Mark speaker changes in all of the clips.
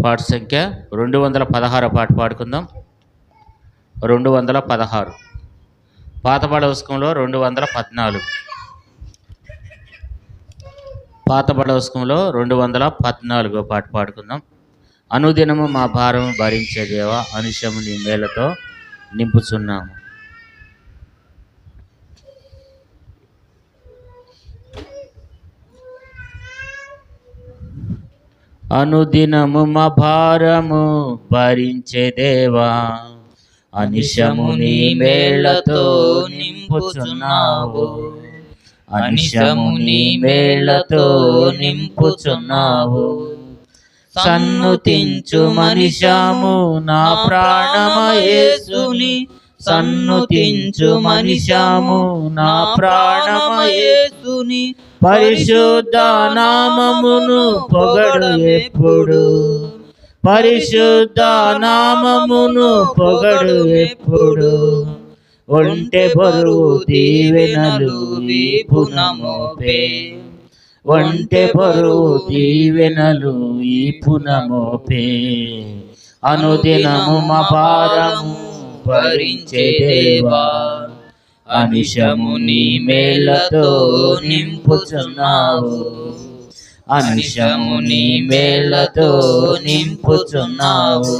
Speaker 1: పాట సంఖ్య 216 పాట పాడుకుందాం. 216 పాత పడవస్కంలో 214 పాత పడవస్కంలో 214 పాట పాడుకుందాం. అనుదినము మా భారము భరించే దేవా, అనుషము నీ మేలతో నింపుచున్నాము. అనుదినము మా భారము భరించే దేవా, అనిశము నీ మేలతో నింపుచున్నావు. అనిశము నీ మేలతో నింపుచున్నావు. సన్నుతించు మనిషము నా ప్రాణమ యేసుని, సన్నుతించు మనిషము నా ప్రాణమ యేసుని, పరిశుద్ధ నామమును పొగడు ఎప్పుడు, పరిశుద్ధ నామమును పొగడు ఎప్పుడు. ఒంటె బరువు దీవెనలు వీపున మోపే, ఒంటె బరువు దీవెనలు వీపున మోపే. అనుదినము మా భారము భరించే దేవా, అనిశము నీ మేలతో నింపుచున్నావు. అనిశము నీ మేలతో నింపుచున్నావు.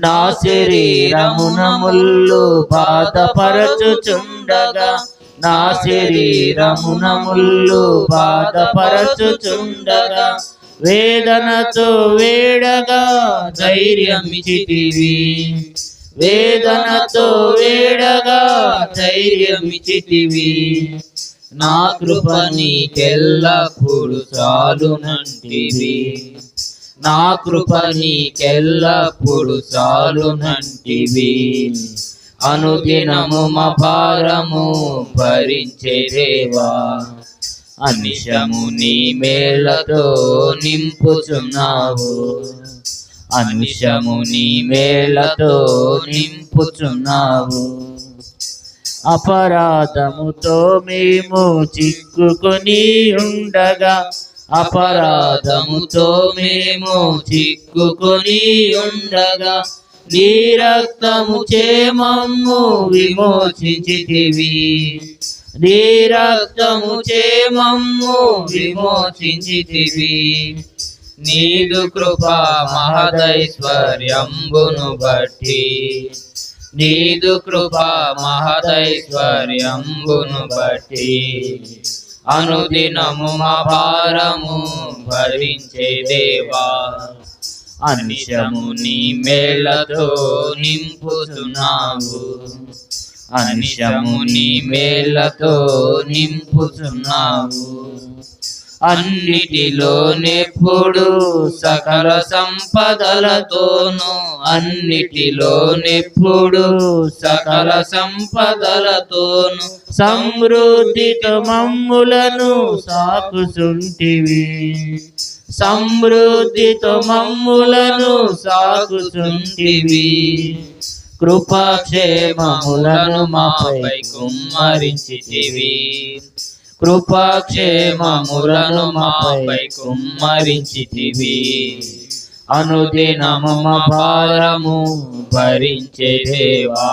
Speaker 1: నా శరీరమున ముళ్ళు బాధపరచుచుండగా, నా శరీరమున ముళ్ళు బాధపరచుచుండగా, వేదనతో వేడగా ధైర్యమిచ్చితివి, వేదనతో వేడగా ధైర్యమిచ్చితివి. నా కృప నీకెల్లప్పుడు చాలునంటివి, నా కృప నీకెల్లప్పుడు చాలునంటివి. అనుదినము మా భారము భరించే దేవా, అనిశము నీ మేలతో నింపుచున్నావు. అనిశము నీ మేలతో నింపుచున్నావు. అపరాధముతో మేము చిక్కుకొని ఉండగా, అపరాధముతో మేము చిక్కుకొని ఉండగా, నీ రక్తము చే మమ్ము విమోచించితివి, నీ రక్తము చే మమ్ము విమోచించితివి. నీదు కృపా మహదైశ్వర్యంబును బట్టి, నీదు కృపా మహదైశ్వర్యంబును బట్టి, అనుదినము మా భారము భరించే దేవా, అనిశము నీ మేలతో నింపుచున్నావు. అనిశము నీ మేలతో నింపుచున్నావు. అన్నిటిలోనెప్పుడు సకల సంపదలతోను, అన్నిటిలోనెప్పుడు సకల సంపదలతోను, సమృద్ధితో మమ్ములను సాకుచుంటివి, సమృద్ధితో మమ్ములను సాకుచుంటివి. కృపాక్షేమములను మాపై కుమ్మరించితివి, కృపాక్షేమములను మాపై కుమ్మరించితివి. అనుదినము మా భారము భరించే దేవా,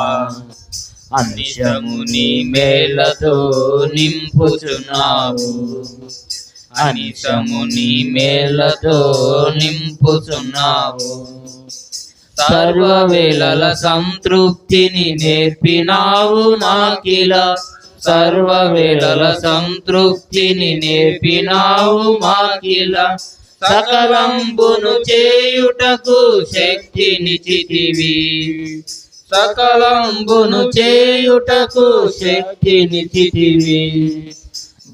Speaker 1: అనిశము నీ మేలతో నింపుచున్నావు. అనిశము నీ మేలతో నింపుచున్నావు. సర్వవేళల సంతృప్తిని నేర్పినావు నాకిలా, సర్వవేళల సంతృప్తిని నేర్పినావు మాకిలా. సకలంబును చేయుటకు శక్తినిచ్చితివి, సకలంబును చేయుటకు శక్తినిచ్చితివి.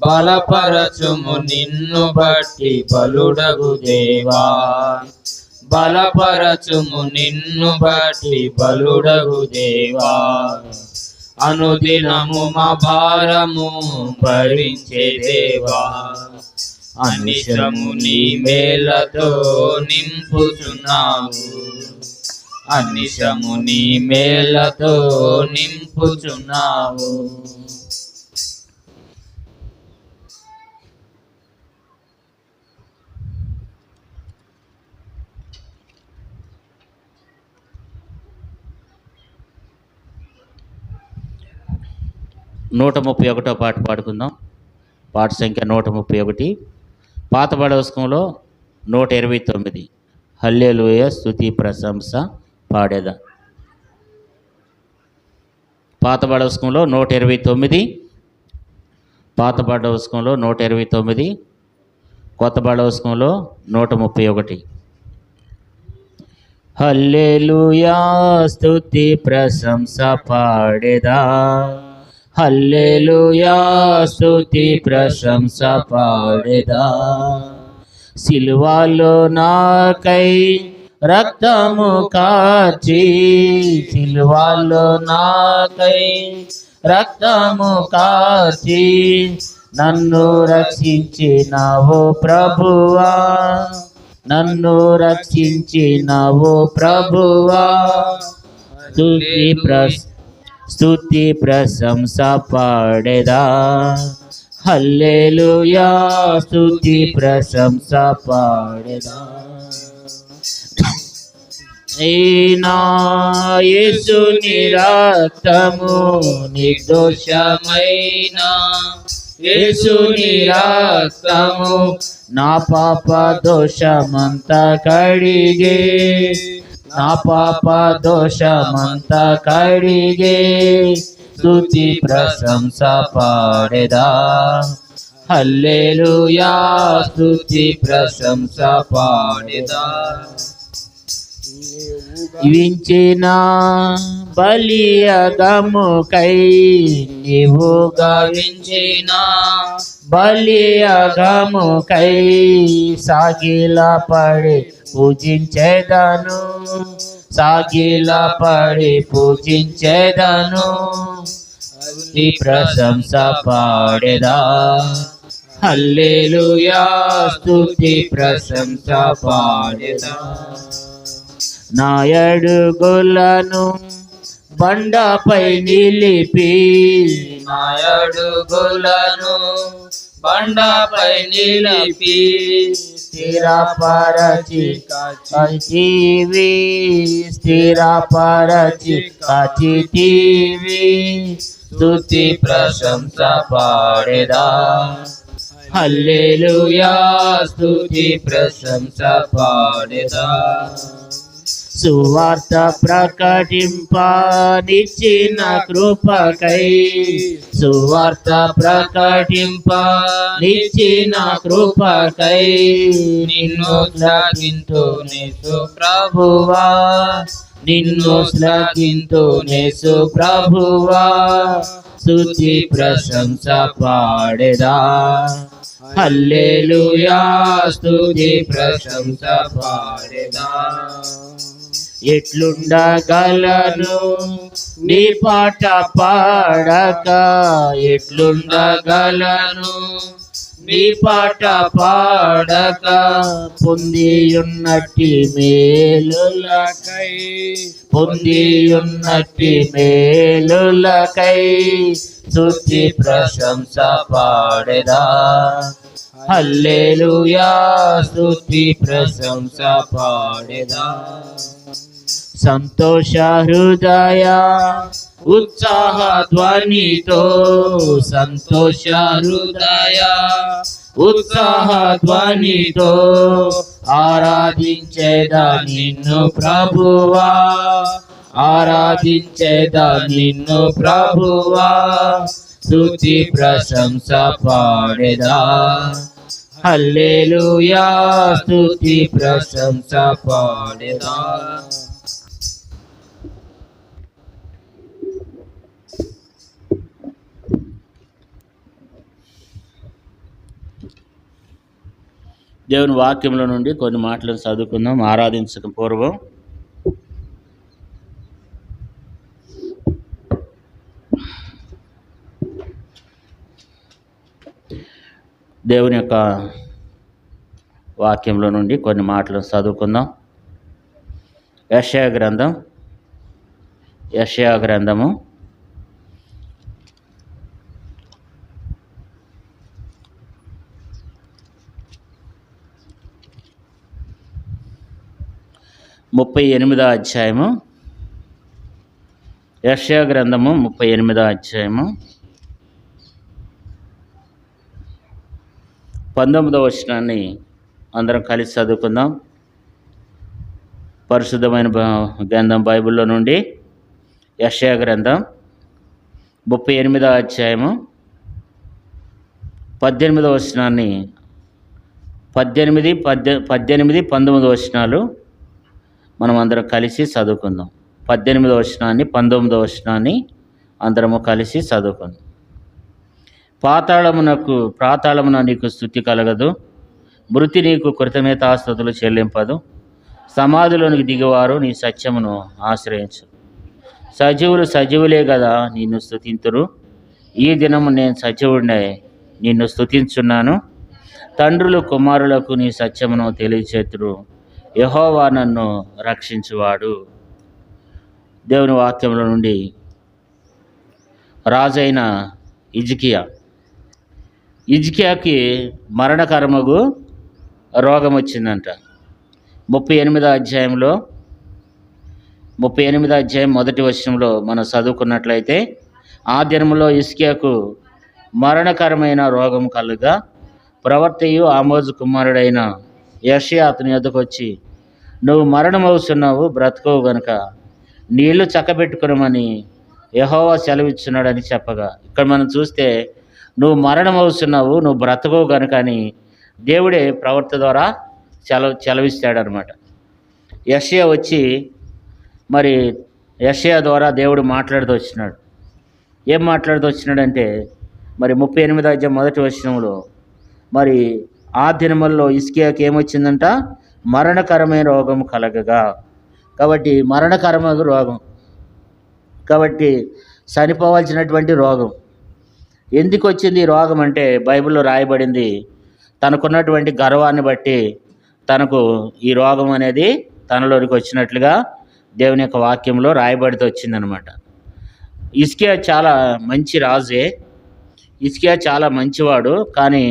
Speaker 1: బలపరచుము నిన్ను బట్టి బలుడగు దేవా, బలపరచుము నిన్ను బట్టి బలుడగు దేవా. అనుదినము మా భారము భరించే దేవా, అనిశము నీ మేలతో నింపుచున్నావు. అనిశము నీ మేలతో నింపుచున్నావు.
Speaker 2: 131 పాట పాడుకుందాం. పాట సంఖ్య 131. పాత పాడవస్కంలో 129. హల్లెలూయా స్తుతి ప్రశంస పాడేదా. పాత పాడవస్కంలో 129, పాత పాడవస్కంలో 129, కొత్త పాడవస్కంలో 131. హల్లెలూయా స్తుతి ప్రశంస పాడేదా. హల్లెలూయా స్తుతి ప్రశంస పాడేదా. సిలువలో నాకై రక్తము కార్చి, సిలువలో నాకై రక్తము కార్చి నన్ను రక్షించినావు ప్రభువా, నన్ను రక్షించినావు ప్రభువా. స్తుతి ప్రశంస పాడేదా. హల్లెలూయా స్తుతి ప్రశంస పాడేదా. నా యేసుని రక్తము నిర్దోషమైన యేసుని రక్తము నా పాప దోషమంతా కడిగే, నా పాప దోషమంతా కడిగే. స్తుతి ప్రశంస పాడేదా. హల్లెలూయా స్తుతి ప్రశంస పాడేదా. వించిన బలియగముకై నీవు గావించిన బలియగముకై సాగిల పడి పూజించేదను, సాగిల పడి పూజించేదను. స్తుతి ప్రశంస పాడేదా. హల్లెలూయా స్తుతి ప్రశంస పాడేదా. నా అడుగులను బండపై నిలిపి,
Speaker 1: నా అడుగులను బండపై నిలిపి
Speaker 2: స్థిరపరచి కాచితివి, స్థిరపరచి కాచితివి. స్తుతి ప్రశంస పాడేదా. హల్లెలూయా స్తుతి ప్రశంస పాడేదా. సువార్త ప్రకటింప నిచ్చిన కృపకై, సువార్త ప్రకటింప నిచ్చిన కృపకై
Speaker 1: నిన్ను శ్లాఘింతునేసు ప్రభువా,
Speaker 2: నిన్ను శ్లాఘింతునేసు ప్రభువా. స్తుతి ప్రశంస పాడేదా. హల్లెలూయా స్తుతి ప్రశంస పాడేదా. ఎట్లుండగలను నీ పాట పాడక, ఎట్లుండగలను నీ పాట పాడక. పొందియున్నట్టి మేలులకై, పొందియున్నట్టి మేలులకై స్తుతి ప్రశంస పాడేదా. హల్లెలూయా స్తుతి ప్రశంస పాడేదా. సంతోష హృదయ ఉత్సాహ ధ్వనితో, సంతోష హృదయ ఉత్సాహ ధ్వనితో ఆరాధించేదా నిన్ను ప్రభువా, ఆరాధించేదా నిన్ను ప్రభువా. స్తుతి ప్రశంస పాడేదా. హల్లెలూయా స్తుతి ప్రశంస పాడేదా. దేవుని వాక్యంలో నుండి కొన్ని మాటలను చదువుకుందాం ఆరాధించక పూర్వం. దేవుని యొక్క వాక్యంలో నుండి కొన్ని మాటలను చదువుకుందాం. యెషయా గ్రంథము 38వ అధ్యాయము. యెషయా గ్రంథము 38వ అధ్యాయము 19వ వచనాన్ని అందరం కలిసి చదువుకుందాం. పరిశుద్ధమైన గ్రంథం బైబిల్లో నుండి యెషయా గ్రంథం 38వ అధ్యాయము 18వ వచనాన్ని 19 వచనాలు మనం అందరం కలిసి చదువుకుందాం. 18వ వచనాన్ని 19వ వచనాన్ని అందరము కలిసి చదువుకుందాం. పాతాళమున నీకు స్తుతి కలగదు, మృతి నీకు కృతజ్ఞతాస్తుతులు చెల్లింపదు. సమాధిలోనికి దిగవారు నీ సత్యమును ఆశ్రయించు. సజీవులే కదా నిన్ను స్తుతింతురు. ఈ దినము నేను సజీవుడినై నిన్ను స్తుతించున్నాను. తండ్రులు కుమారులకు నీ సత్యమును తెలియచేతురు. యెహోవా నన్ను రక్షించువాడు. దేవుని వాక్యంలో నుండి రాజైన హిజ్కియాకి మరణకరమగు రోగం వచ్చిందంట. 38వ అధ్యాయం మొదటి వచనంలో మనం చదువుకున్నట్లయితే, ఆ దినములో హిజ్కియాకు మరణకరమైన రోగం కలుగా ప్రవక్తయు ఆమోజు కుమారుడైన యెషయా అతని యొద్దకు వచ్చి, నువ్వు మరణమవుతున్నావు, బ్రతకవు గనుక నీళ్లు చక్కబెట్టుకునమని యెహోవా సెలవిచ్చున్నాడని చెప్పగా, ఇక్కడ మనం చూస్తే నువ్వు మరణమవుతున్నావు, నువ్వు బ్రతకవు గనుక అని దేవుడే ప్రవక్త ద్వారా సెలవిస్తాడనమాట. యెషయా వచ్చి మరి యెషయా ద్వారా దేవుడు మాట్లాడుతూ వచ్చినాడు. ఏం మాట్లాడుతూ వచ్చినాడంటే, మరి 38వ అధ్యాయం మొదటి వచనంలో మరి ఆ దినముల్లో హిజ్కియాకి ఏమొచ్చిందంట? మరణకరమైన రోగం కలగగా. కాబట్టి మరణకరమైన రోగం, కాబట్టి చనిపోవాల్సినటువంటి రోగం. ఎందుకు వచ్చింది ఈ రోగం అంటే, బైబిల్లో రాయబడింది, తనకున్నటువంటి గర్వాన్ని బట్టి తనకు ఈ రోగం అనేది తనలోనికి వచ్చినట్లుగా దేవుని యొక్క వాక్యంలో రాయబడితే వచ్చిందనమాట. హిజ్కియా చాలా మంచి రాజే, హిజ్కియా చాలా మంచివాడు. కానీ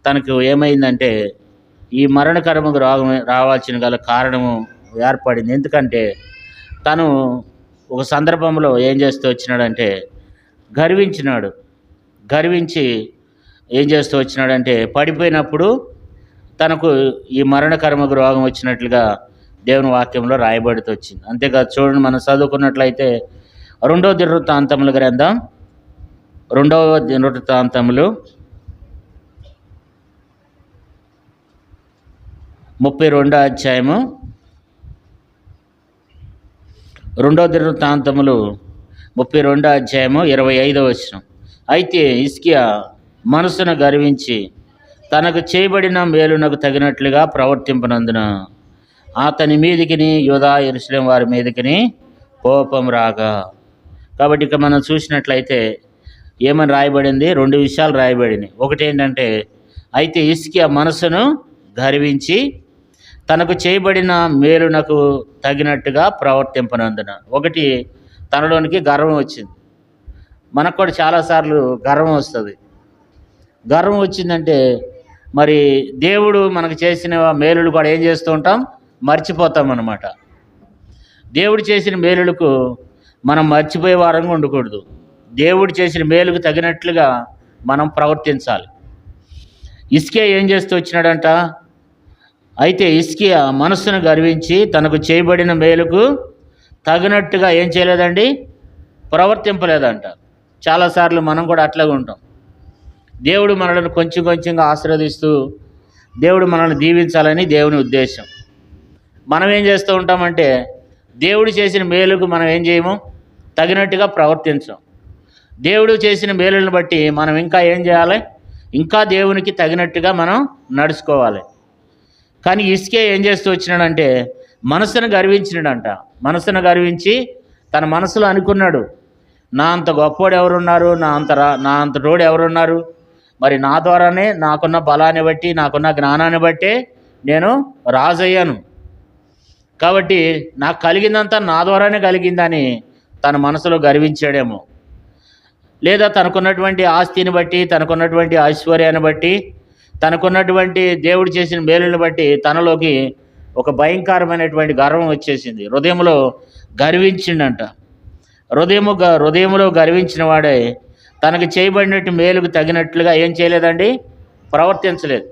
Speaker 2: తనకు ఏమైందంటే ఈ మరణకరముకు రోగం రావాల్సిన గల కారణము ఏర్పడింది. ఎందుకంటే తను ఒక సందర్భంలో ఏం చేస్తూ వచ్చినాడంటే గర్వించి ఏం చేస్తూ వచ్చినాడంటే పడిపోయినప్పుడు తనకు ఈ మరణకరముకు రోగం వచ్చినట్లుగా దేవుని వాక్యంలో రాయబడుతూ వచ్చింది. అంతేకాదు, చూడండి, మనం చదువుకున్నట్లయితే 2వ దినవృత్తాంతముల గ్రంథం 2వ దినవృత్తాంతములు 32వ అధ్యాయము 2వ దినవృత్తాంతములు 32వ అధ్యాయము 25వ వచనం. అయితే హిజ్కియా మనసును గర్వించి తనకు చేయబడిన మేలునకు తగినట్లుగా ప్రవర్తింపనందున అతని మీదికిని యూదా యెరూషలేము వారి మీదికిని కోపం రాగా. కాబట్టి ఇక మనం చూసినట్లయితే ఏమని రాయబడింది? 2 విషయాలు రాయబడినాయి. ఒకటి ఏంటంటే, అయితే హిజ్కియా మనసును గర్వించి తనకు చేయబడిన మేలునకు తగినట్టుగా ప్రవర్తింపనందున. ఒకటి, తనలోనికి గర్వం వచ్చింది. మనకు కూడా చాలాసార్లు గర్వం వస్తుంది. గర్వం వచ్చిందంటే మరి దేవుడు మనకు చేసిన మేలులు కూడా ఏం చేస్తూ ఉంటాం? మర్చిపోతాం అన్నమాట. దేవుడు చేసిన మేలులకు మనం మర్చిపోయే వారంగా ఉండకూడదు. దేవుడు చేసిన మేలుకు తగినట్లుగా మనం ప్రవర్తించాలి. హిజ్కియా ఏం చేస్తూ వచ్చినాడంట? అయితే హిజ్కియా మనస్సును గర్వించి తనకు చేయబడిన మేలుకు తగినట్టుగా ఏం చేయలేదండి? ప్రవర్తింపలేదంట. చాలాసార్లు మనం కూడా అట్లాగే ఉంటాం. దేవుడు మనల్ని కొంచెంగా ఆశీర్వదిస్తూ దేవుడు మనల్ని దీవించాలని దేవుని ఉద్దేశం. మనం ఏం చేస్తూ ఉంటామంటే దేవుడు చేసిన మేలుకు మనం ఏం చేయము? తగినట్టుగా ప్రవర్తించం. దేవుడు చేసిన మేలులను బట్టి మనం ఇంకా ఏం చేయాలి? ఇంకా దేవునికి తగినట్టుగా మనం నడుచుకోవాలి. కానీ హిజ్కియా ఏం చేస్తూ వచ్చినాడంటే మనసును గర్వించినాడంట. మనసును గర్వించి తన మనసులో అనుకున్నాడు, నా అంత గొప్పోడు ఎవరున్నారు, నా అంత రోడు ఎవరున్నారు, మరి నా ద్వారానే నాకున్న బలాన్ని బట్టి నాకున్న జ్ఞానాన్ని బట్టే నేను రాజయ్యాను, కాబట్టి నాకు కలిగిందంతా నా ద్వారానే కలిగిందని తన మనసులో గర్వించాడేమో. లేదా తనకున్నటువంటి ఆస్తిని బట్టి, తనకున్నటువంటి ఐశ్వర్యాన్ని బట్టి, తనకున్నటువంటి దేవుడు చేసిన మేలుని బట్టి తనలోకి ఒక భయంకరమైనటువంటి గర్వం వచ్చేసింది. హృదయంలో గర్వించిండంట. హృదయంలో గర్వించిన వాడే తనకు చేయబడినట్టు మేలుకు తగినట్లుగా ఏం చేయలేదండి? ప్రవర్తించలేదు.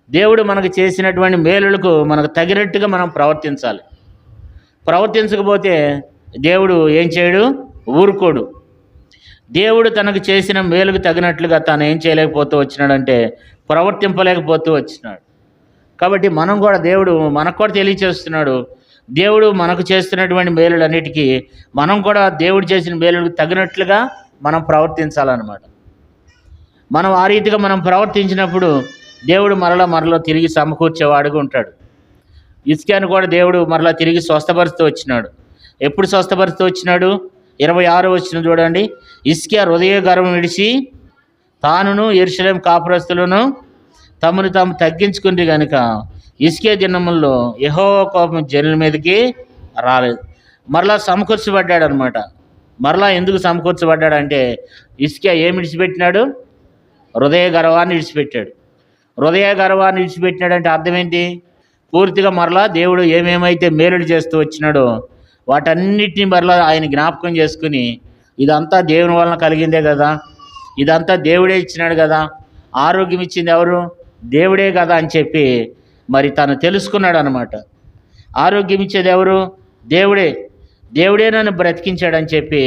Speaker 2: దేవుడు మనకు చేసినటువంటి మేలులకు మనకు తగినట్టుగా మనం ప్రవర్తించాలి. ప్రవర్తించకపోతే దేవుడు ఏం చేయడు, ఊరుకోడు. దేవుడు తనకు చేసిన మేలుకు తగినట్లుగా తాను ఏం చేయలేకపోతూ వచ్చినాడంటే ప్రవర్తింపలేకపోతూ వచ్చినాడు. కాబట్టి మనం కూడా దేవుడు మనకు కూడా తెలియచేస్తున్నాడు. దేవుడు మనకు చేస్తున్నటువంటి మేలులన్నిటికీ మనం కూడా దేవుడు చేసిన మేలులకు తగినట్లుగా మనం ప్రవర్తించాలన్నమాట. మనం ఆ రీతిగా మనం ప్రవర్తించినప్పుడు దేవుడు మరలా తిరిగి సమకూర్చేవాడుగా ఉంటాడు. హిజ్కియాను కూడా దేవుడు మరలా తిరిగి స్వస్థపరుస్తూ వచ్చినాడు. ఎప్పుడు స్వస్థపరుస్తూ వచ్చినాడు? 26వ వచనం చూడండి. హిజ్కియా హృదయ గర్వం విడిచి తానును యెరూషలేము కాపురస్తులను తమను తాము తగ్గించుకుంటే కనుక హిజ్కియా దినముల్లో యెహోవా కోపం జనుల మీదకి రాలేదు. మరలా సమకూర్చబడ్డాడు అనమాట. మరలా ఎందుకు సమకూర్చబడ్డాడంటే హిజ్కియా ఏమి విడిచిపెట్టినాడు? హృదయ గర్వాన్ని విడిచిపెట్టాడు. హృదయ గర్వాన్ని విడిచిపెట్టినాడంటే అర్థం ఏంటి? పూర్తిగా మరలా దేవుడు ఏమేమైతే మేలుడు చేస్తూ వచ్చినాడో వాటన్నిటిని మరలా ఆయన జ్ఞాపకం చేసుకుని ఇదంతా దేవుని వలన కలిగిందే కదా, ఇదంతా దేవుడే ఇచ్చినాడు కదా, ఆరోగ్యం ఇచ్చింది ఎవరు? దేవుడే కదా అని చెప్పి మరి తను తెలుసుకున్నాడు అనమాట. ఆరోగ్యం ఇచ్చేది ఎవరు? దేవుడే. దేవుడే నన్ను బ్రతికించాడని చెప్పి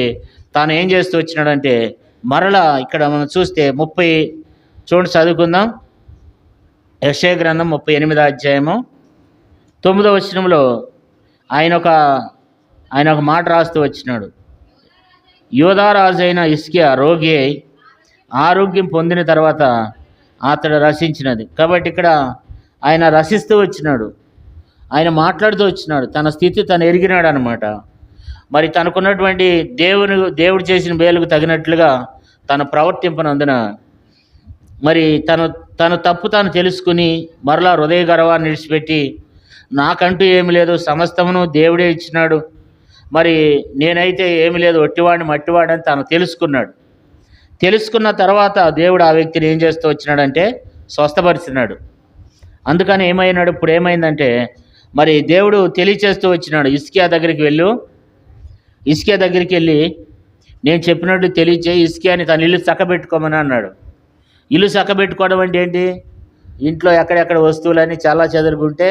Speaker 2: తాను ఏం చేస్తూ వచ్చినాడంటే మరలా ఇక్కడ మనం చూస్తే 30 చూడండి, చదువుకుందాం. యెషయా గ్రంథం 38వ అధ్యాయము 9వ వచనంలో ఆయన ఒక మాట రాస్తూ వచ్చినాడు. యూదా రాజు అయిన హిజ్కియా రోగి అయి ఆరోగ్యం పొందిన తర్వాత అతడు రసించినది. కాబట్టి ఇక్కడ ఆయన రసిస్తూ వచ్చినాడు, ఆయన మాట్లాడుతూ వచ్చినాడు, తన స్థితి తను ఎరిగినాడు అనమాట. మరి తనకున్నటువంటి దేవుడు చేసిన మేలుకు తగినట్లుగా తను ప్రవర్తింపనందున మరి తను తప్పు తాను తెలుసుకుని మరలా హృదయ గర్వాన్ని విడిచిపెట్టి నాకంటూ ఏమి లేదు, సమస్తమును దేవుడే ఇచ్చినాడు, మరి నేనైతే ఏమి లేదు, ఒట్టివాడిని మట్టివాడని తాను తెలుసుకున్నాడు. తెలుసుకున్న తర్వాత దేవుడు ఆ వ్యక్తిని ఏం చేస్తూ వచ్చినాడంటే స్వస్థపరిచినాడు. అందుకని ఏమైనాడు? ఇప్పుడు ఏమైందంటే మరి దేవుడు తెలియచేస్తూ వచ్చినాడు, హిజ్కియా దగ్గరికి వెళ్ళి నేను చెప్పినట్టు తెలియచేయి, హిజ్కియాని తన ఇల్లు చక్కబెట్టుకోమని అన్నాడు. ఇల్లు చక్కబెట్టుకోవడం అంటే ఏంటి? ఇంట్లో ఎక్కడెక్కడ వస్తువులన్నీ చాలా చెదరుగుంటే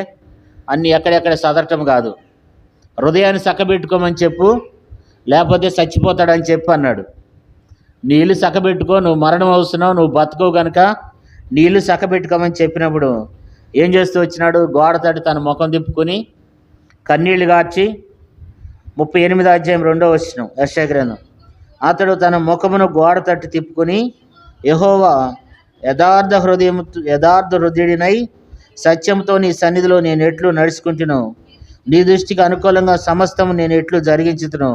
Speaker 2: అన్నీ ఎక్కడెక్కడ సదరటం కాదు. హృదయాన్ని చక్కబెట్టుకోమని చెప్పు, లేకపోతే చచ్చిపోతాడని చెప్పు అన్నాడు. నీ ఇల్లు చక్కబెట్టుకో, నువ్వు మరణం అవుతున్నావు, నువ్వు బతుకోవు కనుక నీ ఇల్లు చక్కబెట్టుకోమని చెప్పినప్పుడు ఏం చేస్తూ వచ్చినాడు? గోడ తట్టి తన ముఖం తిప్పుకొని కన్నీళ్లు గార్చి 38వ అధ్యాయం 2వ వచనం యెషయా గ్రంథం. అతడు తన ముఖమును గోడ తట్టి తిప్పుకొని యెహోవా యథార్థ హృదయుడినై సత్యంతో నీ సన్నిధిలో నేను ఎట్లు నడుచుకుంటును, నీ దృష్టికి అనుకూలంగా సమస్తము నేను ఎట్లు జరిగించుతును,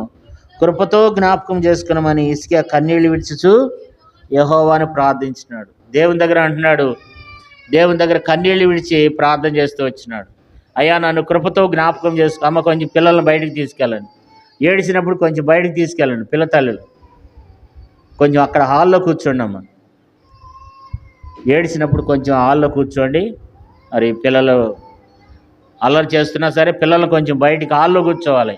Speaker 2: కృపతో జ్ఞాపకం చేసుకున్నామని హిజ్కియా కన్నీళ్లు విడిచుచు యెహోవాను ప్రార్థించినాడు. దేవుని దగ్గర అంటున్నాడు, దేవుని దగ్గర కన్నీళ్లు విడిచి ప్రార్థన చేస్తూ వచ్చినాడు. అయ్యా నన్ను కృపతో జ్ఞాపకం చేసుకో, అమ్మ కొంచెం పిల్లల్ని బయటికి తీసుకెళ్ళండి, ఏడిచినప్పుడు కొంచెం బయటికి తీసుకెళ్ళండి, పిల్ల తల్లులు కొంచెం అక్కడ హాల్లో కూర్చోండి అమ్మ, ఏడిచినప్పుడు కొంచెం హాల్లో కూర్చోండి. మరి పిల్లలు అల్లరి చేస్తున్నా సరే పిల్లలు కొంచెం బయటికి హాల్లో కూర్చోవాలి.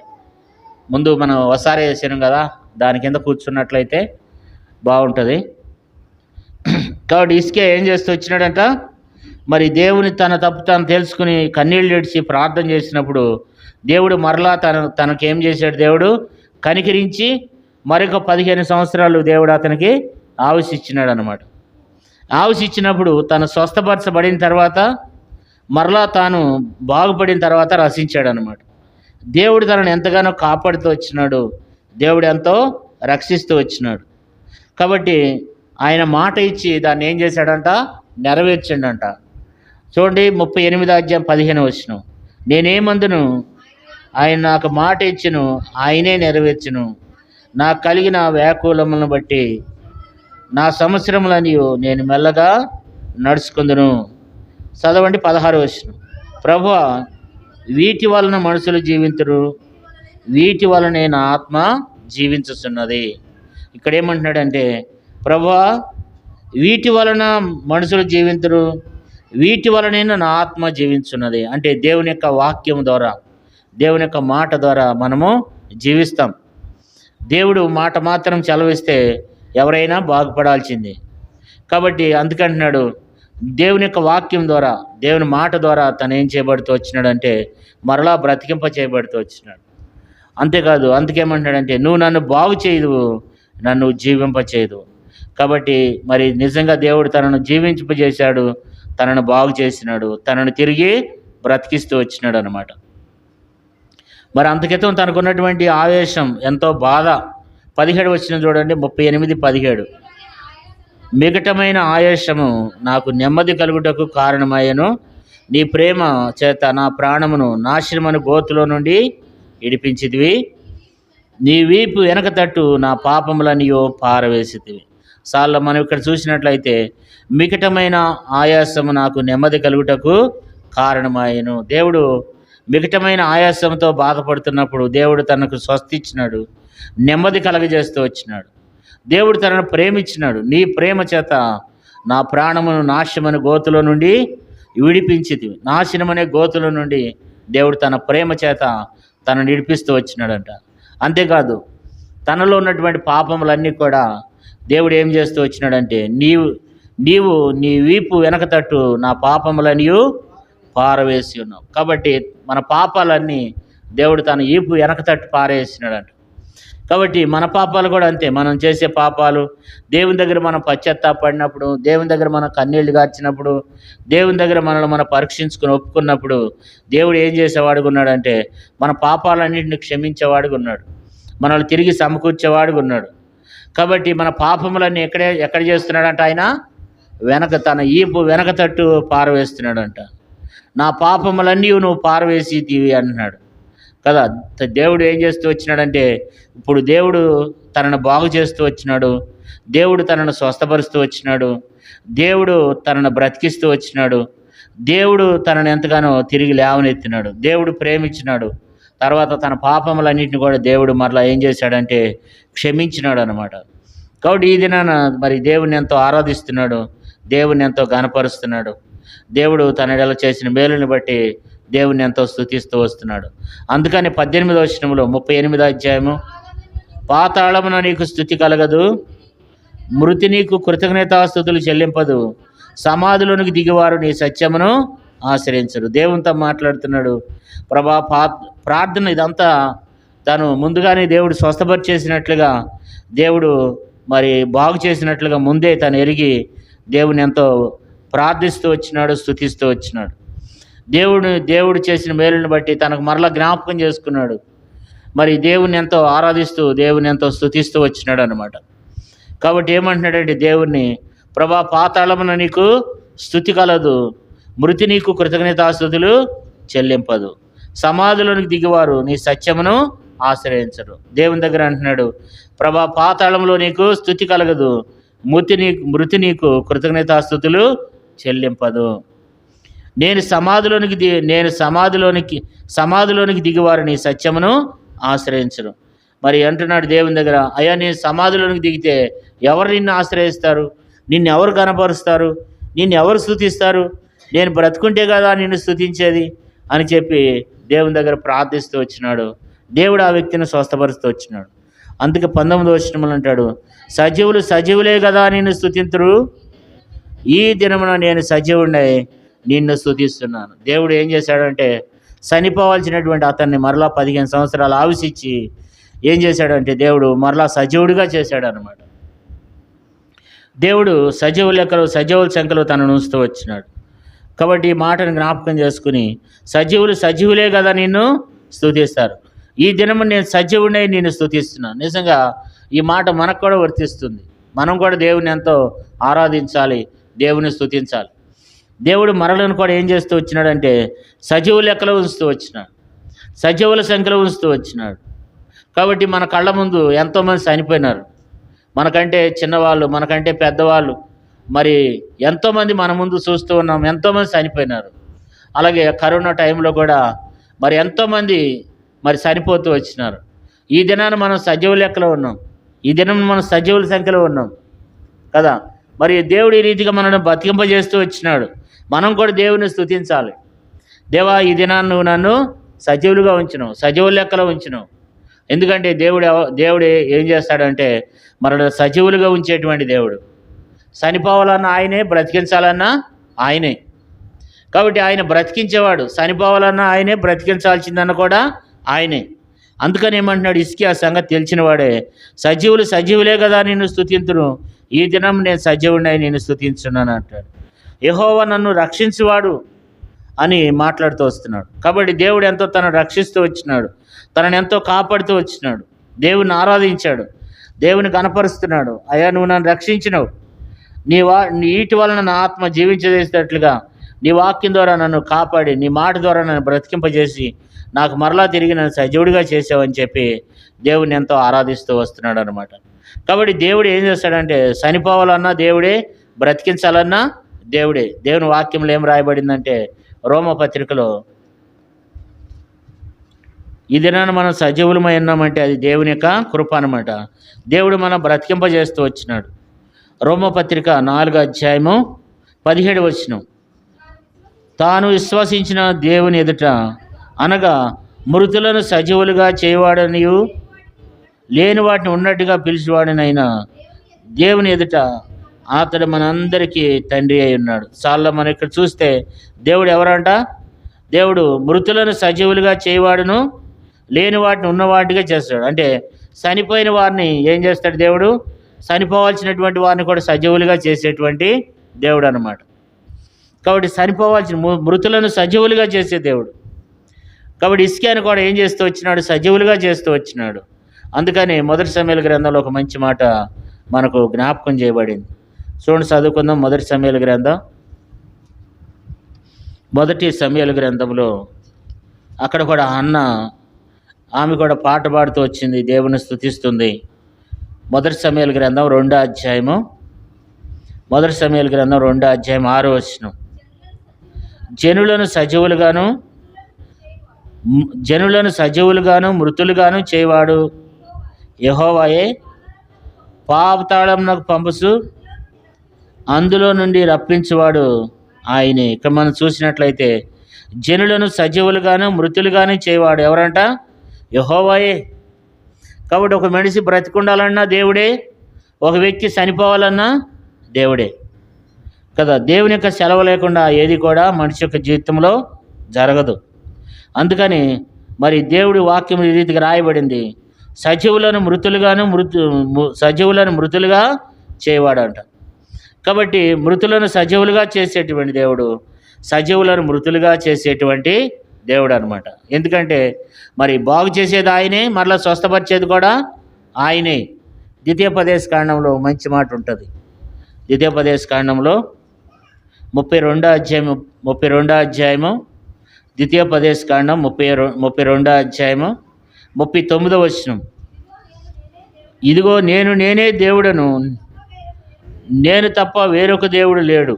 Speaker 2: ముందు మనం ఒకసారి వేసాం కదా, దాని కింద కూర్చున్నట్లయితే బాగుంటుంది. కాబట్టి హిజ్కియా ఏం చేస్తూ వచ్చినాడంట, మరి దేవుని తన తప్పు తాను తెలుసుకుని కన్నీళ్ళు ఏడ్చి ప్రార్థన చేసినప్పుడు దేవుడు మరలా తనకేం చేశాడు? దేవుడు కనికరించి మరొక 15 సంవత్సరాలు దేవుడు అతనికి ఆయుష్ ఇచ్చినాడు అనమాట. ఆయుష్ ఇచ్చినప్పుడు తను స్వస్థపరచబడిన తర్వాత మరలా తాను బాగుపడిన తర్వాత రసించాడు అనమాట. దేవుడు తనను ఎంతగానో కాపాడుతూ వచ్చినాడు, దేవుడు ఎంతో రక్షిస్తూ వచ్చినాడు. కాబట్టి ఆయన మాట ఇచ్చి దాన్ని ఏం చేశాడంట? నెరవేర్చిండంట. చూడండి 38వ అధ్యాయం 15వ వచనం. నేనేమందును, ఆయన నాకు మాట ఇచ్చును, ఆయనే నెరవేర్చును, నాకు కలిగిన వ్యాకులములను బట్టి నా సంవత్సరములని నేను మెల్లగా నడుచుకుందును. చదవండి 16వ వచనం. ప్రభువా వీటి వలన మనుషులు జీవింతురు, వీటి వలనే నా ఆత్మ జీవించుతున్నది. ఇక్కడ ఏమంటున్నాడంటే ప్రభువా వీటి వలన మనుషులు జీవింతురు, వీటి వలనే నా ఆత్మ జీవించున్నది. అంటే దేవుని యొక్క వాక్యం ద్వారా, దేవుని యొక్క మాట ద్వారా మనము జీవిస్తాం. దేవుడు మాట మాత్రం సెలవిస్తే ఎవరైనా బాగుపడాల్సిందే. కాబట్టి అందుకంటున్నాడు, దేవుని యొక్క వాక్యం ద్వారా, దేవుని మాట ద్వారా తను ఏం చేయబడుతూ వచ్చినాడంటే మరలా బ్రతికింప చేయబడుతూ వచ్చినాడు. అంతేకాదు, అందుకేమంటున్నాడంటే నువ్వు నన్ను బాగు చేయదు, నన్ను జీవింప చేయదు. కాబట్టి మరి నిజంగా దేవుడు తనను జీవింపజేశాడు, తనను బాగు చేసినాడు, తనను తిరిగి బ్రతికిస్తూ వచ్చినాడు అనమాట. మరి అంతకితం తనకున్నటువంటి ఆవేశం ఎంతో బాధ. 17 వచనం చూడండి, 38:17. మిగటమైన ఆయాసము నాకు నెమ్మది కలుగుటకు కారణమయ్యను, నీ ప్రేమ చేత నా ప్రాణమును నాశనమను గోతులో నుండి ఇడిపించితివి, నీ వీపు వెనక తట్టు నా పాపములనియో పారవేసితివి. సార్లు మనం ఇక్కడ చూసినట్లయితే మికటమైన ఆయాసము నాకు నెమ్మది కలుగుటకు కారణమాయను. దేవుడు మికటమైన ఆయాసంతో బాధపడుతున్నప్పుడు దేవుడు తనకు స్వస్థిచ్చినాడు, నెమ్మది కలగజేస్తూ వచ్చినాడు. దేవుడు తనను ప్రేమించినాడు. నీ ప్రేమ చేత నా ప్రాణమును నాశనమనే గోతులో నుండి విడిపించితివి. నాశనమనే గోతుల నుండి దేవుడు తన ప్రేమ చేత తనను విడిపిస్తూ వచ్చినాడంట. అంతేకాదు, తనలో ఉన్నటువంటి పాపములన్నీ కూడా దేవుడు ఏం చేస్తూ వచ్చినాడంటే నీవు నీ వీపు వెనక తట్టు నా పాపములనియు పారవేసి ఉన్నావు. కాబట్టి మన పాపాలన్నీ దేవుడు తన వీపు వెనక తట్టు పారేసినాడంట. కాబట్టి మన పాపాలు కూడా అంతే. మనం చేసే పాపాలు దేవుని దగ్గర మనం పశ్చాత్తాపడినప్పుడు, దేవుని దగ్గర మనం కన్నీళ్లు గార్చినప్పుడు, దేవుని దగ్గర మనల్ని మనం పరీక్షించుకుని ఒప్పుకున్నప్పుడు దేవుడు ఏం చేసేవాడుగా ఉన్నాడంటే మన పాపాలన్నింటిని క్షమించేవాడుగా ఉన్నాడు, మనల్ని తిరిగి సమకూర్చేవాడుగా ఉన్నాడు. కాబట్టి మన పాపములన్నీ ఎక్కడ చేస్తున్నాడంట? ఆయన తన ఈపు వెనక తట్టు పారవేస్తున్నాడంట. నా పాపములన్నీ నువ్వు పారవేసి తీవి అంటున్నాడు కదా. దేవుడు ఏం చేస్తూ వచ్చినాడంటే ఇప్పుడు దేవుడు తనను బాగు చేస్తూ వచ్చినాడు, దేవుడు తనను స్వస్థపరుస్తూ వచ్చినాడు, దేవుడు తనను బ్రతికిస్తూ వచ్చినాడు, దేవుడు తనను ఎంతగానో తిరిగి లేవనెత్తినాడు, దేవుడు ప్రేమించినాడు. తర్వాత తన పాపములన్నింటిని కూడా దేవుడు మరలా ఏం చేశాడంటే క్షమించినాడు అనమాట. కాబట్టి ఈ దినాన మరి దేవుని ఎంతో ఆరాధిస్తున్నాడు, దేవుని ఎంతో ఘనపరుస్తున్నాడు. దేవుడు తన ఎడల చేసిన మేలుని బట్టి దేవుని ఎంతో స్తుతిస్తూ వస్తున్నాడు. అందుకని 18వ వచనంలో 38వ అధ్యాయము, పాతాళమున నీకు స్తుతి కలగదు, మృతి నీకు కృతజ్ఞతాస్తుతులు చెల్లింపదు, సమాధిలోనికి దిగివారు నీ సత్యమును ఆశ్రయించరు. దేవునితో మాట్లాడుతున్నాడు. ప్రభా, ప్రార్థన ఇదంతా తను ముందుగానే దేవుడు స్వస్థపరిచేసినట్లుగా, దేవుడు మరి బాగు చేసినట్లుగా ముందే తను ఎరిగి దేవుని ఎంతో ప్రార్థిస్తూ వచ్చినాడు, స్తుతిస్తూ వచ్చినాడు. దేవుడు చేసిన మేలుని బట్టి తనకు మరలా జ్ఞాపకం చేసుకున్నాడు. మరి దేవుని ఎంతో ఆరాధిస్తూ దేవుని ఎంతో స్తుతిస్తూ వచ్చినాడు అనమాట. కాబట్టి ఏమంటున్నాడంటే దేవుణ్ణి, ప్రభా, పాతాళమున నీకు స్తుతి కలదు, మృతి నీకు కృతజ్ఞతాస్తుతులు చెల్లింపదు, సమాధిలోనికి దిగివారు నీ సత్యమును ఆశ్రయించరు. దేవుని దగ్గర అంటున్నాడు, ప్రభా, పాతాళంలో నీకు స్తుతి కలగదు, మృతి నీకు కృతజ్ఞతాస్తుతులు చెల్లింపదు, నేను సమాధిలోనికి దిగివారు నీ సత్యమును ఆశ్రయించరు. మరి అంటున్నాడు దేవుని దగ్గర, అయ్యా నేను సమాధిలోనికి దిగితే ఎవరు నిన్ను ఆశ్రయిస్తారు? నిన్ను ఎవరు కనపరుస్తారు? నిన్ను ఎవరు స్తుతిస్తారు? నేను బ్రతుకుంటే కదా నిన్ను స్తుతించేది అని చెప్పి దేవుని దగ్గర ప్రార్థిస్తూ వచ్చినాడు. దేవుడు ఆ వ్యక్తిని స్వస్థపరుస్తూ వచ్చినాడు. అందుకే 19వ వచనంలో అంటాడు, సజీవులే కదా నిన్ను స్తుతింతురు, ఈ దినమున నేను సజీవుడినై నిన్ను స్తుతిస్తున్నాను. దేవుడు ఏం చేశాడంటే చనిపోవాల్సినటువంటి అతన్ని మరలా 15 సంవత్సరాలు ఆవిసిచ్చి ఏం చేశాడంటే దేవుడు మరలా సజీవుడిగా చేశాడు అనమాట. దేవుడు సజీవుల సంఖ్యలో తనను ఉంచుతూ వచ్చినాడు. కాబట్టి ఈ మాటను జ్ఞాపకం చేసుకుని సజీవులే కదా నిన్ను స్తుతిస్తారు, ఈ దినము నేను సజీవుడినై నిన్ను స్తుతిస్తున్నాను. నిజంగా ఈ మాట మనకు కూడా వర్తిస్తుంది. మనం కూడా దేవుని ఎంతో ఆరాధించాలి, దేవుని స్తుతించాలి. దేవుడు మరలను కూడా ఏం చేస్తూ వచ్చినాడంటే సజీవుల లెక్కలో ఉంచుతూ వచ్చినాడు, సజీవుల సంఖ్యలో ఉంచుతూ వచ్చినాడు. కాబట్టి మన కళ్ళ ముందు ఎంతోమంది చనిపోయినారు, మనకంటే చిన్నవాళ్ళు, మనకంటే పెద్దవాళ్ళు, మరి ఎంతోమంది మన ముందు చూస్తూ ఉన్నాం, ఎంతోమంది చనిపోయినారు. అలాగే కరోనా టైంలో కూడా మరి ఎంతోమంది మరి చనిపోతూ వచ్చినారు. ఈ దినాన మనం సజీవుల లెక్కలో ఉన్నాం, ఈ దినం మనం సజీవుల సంఖ్యలో ఉన్నాం కదా. మరి దేవుడు ఈ రీతిగా మనల్ని బతికింపజేస్తూ వచ్చినాడు. మనం కూడా దేవుని స్తుతించాలి. దేవా, ఈ దినాన్ని నువ్వు నన్ను సజీవులుగా ఉంచినావు, సజీవుల లెక్కలో ఉంచినావు. ఎందుకంటే దేవుడు ఏం చేస్తాడంటే మనల్ని సజీవులుగా ఉంచేటువంటి దేవుడు. చనిపోవాలన్నా ఆయనే, బ్రతికించాలన్నా ఆయనే. కాబట్టి ఆయన బ్రతికించేవాడు, చనిపోవాలన్నా ఆయనే, బ్రతికించాల్సిందన్న కూడా ఆయనే. అందుకని ఏమంటున్నాడు, హిజ్కియా సంగతి తెలిసిన వాడే, సజీవులు సజీవులే కదా నిన్ను స్తుతింతును, ఈ దినం నేను సజీవుడినై నిన్ను స్తుతించున్నాను అంటాడు. యెహోవా నన్ను రక్షించువాడు అని మాట్లాడుతూ వస్తున్నాడు. కాబట్టి దేవుడు ఎంతో తనను రక్షిస్తూ వచ్చినాడు, తనను ఎంతో కాపాడుతూ వచ్చినాడు, దేవుని ఆరాధించాడు, దేవుని కనపరుస్తున్నాడు. అయ్యా నువ్వు నన్ను రక్షించినవు, నీ ఈటి వలన నా ఆత్మ జీవించజేసేటట్లుగా నీ వాక్యం ద్వారా నన్ను కాపాడి, నీ మాట ద్వారా నన్ను బ్రతికింపజేసి నాకు మరలా తిరిగి నన్ను సజీవుడిగా చేసావని చెప్పి దేవుని ఎంతో ఆరాధిస్తూ వస్తున్నాడు అనమాట. కాబట్టి దేవుడు ఏం చేస్తాడంటే, చనిపోవాలన్నా దేవుడే, బ్రతికించాలన్నా దేవుడే. దేవుని వాక్యంలో ఏం రాయబడిందంటే, రోమపత్రికలో ఈ దినాన్ని మనం సజీవులమై ఉన్నామంటే అది దేవుని యొక్క కృప అనమాట. దేవుడు మనం బ్రతికింపజేస్తూ వచ్చినాడు. రోమపత్రిక 4:17 తాను విశ్వసించిన దేవుని ఎదుట, అనగా మృతులను సజీవులుగా చేయవాడనియు లేని వాటిని ఉన్నట్టుగా పిలిచేవాడనైనా దేవుని ఎదుట అతడు మనందరికీ తండ్రి అయి ఉన్నాడు. చాలా మనం ఇక్కడ చూస్తే దేవుడు ఎవరంట, దేవుడు మృతులను సజీవులుగా చేయవాడును, లేని వాటిని ఉన్నవాటిగా చేస్తాడు. అంటే చనిపోయిన వారిని ఏం చేస్తాడు దేవుడు, చనిపోవాల్సినటువంటి వారిని కూడా సజీవులుగా చేసేటువంటి దేవుడు అన్నమాట. కాబట్టి చనిపోవాల్సిన మృతులను సజీవులుగా చేసే దేవుడు. కాబట్టి హిజ్కియాను కూడా ఏం చేస్తూ వచ్చినాడు, సజీవులుగా చేస్తూ వచ్చినాడు. అందుకని మొదటి సమూయేలు గ్రంథంలో ఒక మంచి మాట మనకు జ్ఞాపకం చేయబడింది. చూడండి, చదువుకుందాం. మొదటి సమూయేలు గ్రంథం, మొదటి సమూయేలు గ్రంథంలో అక్కడ కూడా హన్న, ఆమె కూడా పాట పాడుతూ వచ్చింది, దేవుని స్తుతిస్తుంది. మొదటి సమూయేలు గ్రంథం 2వ అధ్యాయము, మొదటి సమూయేలు గ్రంథం 2వ అధ్యాయం 6వ వచనం. జనులను సజీవులుగాను మృతులుగాను చేయవాడు యెహోవాయే, పాతాళమునకు పంపుసు అందులో నుండి రప్పించువాడు ఆయనే. ఇక్కడ మనం చూసినట్లయితే జనులను సజీవులుగాను మృతులుగాను చేయవాడు ఎవరంట, యెహోవాయే. కాబట్టి ఒక మనిషి బ్రతికుండాలన్నా దేవుడే, ఒక వ్యక్తి చనిపోవాలన్నా దేవుడే కదా. దేవుని యొక్క సెలవు లేకుండా ఏది కూడా మనిషి యొక్క జీవితంలో జరగదు. అందుకని మరి దేవుడి వాక్యం ఈ రీతిగా రాయబడింది, సజీవులను మృతులుగా చేయవాడంట. కాబట్టి మృతులను సజీవులుగా చేసేటువంటి దేవుడు, సజీవులను మృతులుగా చేసేటువంటి దేవుడు అనమాట. ఎందుకంటే మరి బాగు చేసేది ఆయనే, మరలా స్వస్థపరిచేది కూడా ఆయనే. ద్వితీయోపదేశకాండంలో మంచి మాట ఉంటుంది. ద్వితీయోపదేశకాండంలో 32వ అధ్యాయము ద్వితీయోపదేశకాండం 32వ అధ్యాయము 39వ వచనం. ఇదిగో నేనే దేవుడను, నేను తప్ప వేరొక దేవుడు లేడు,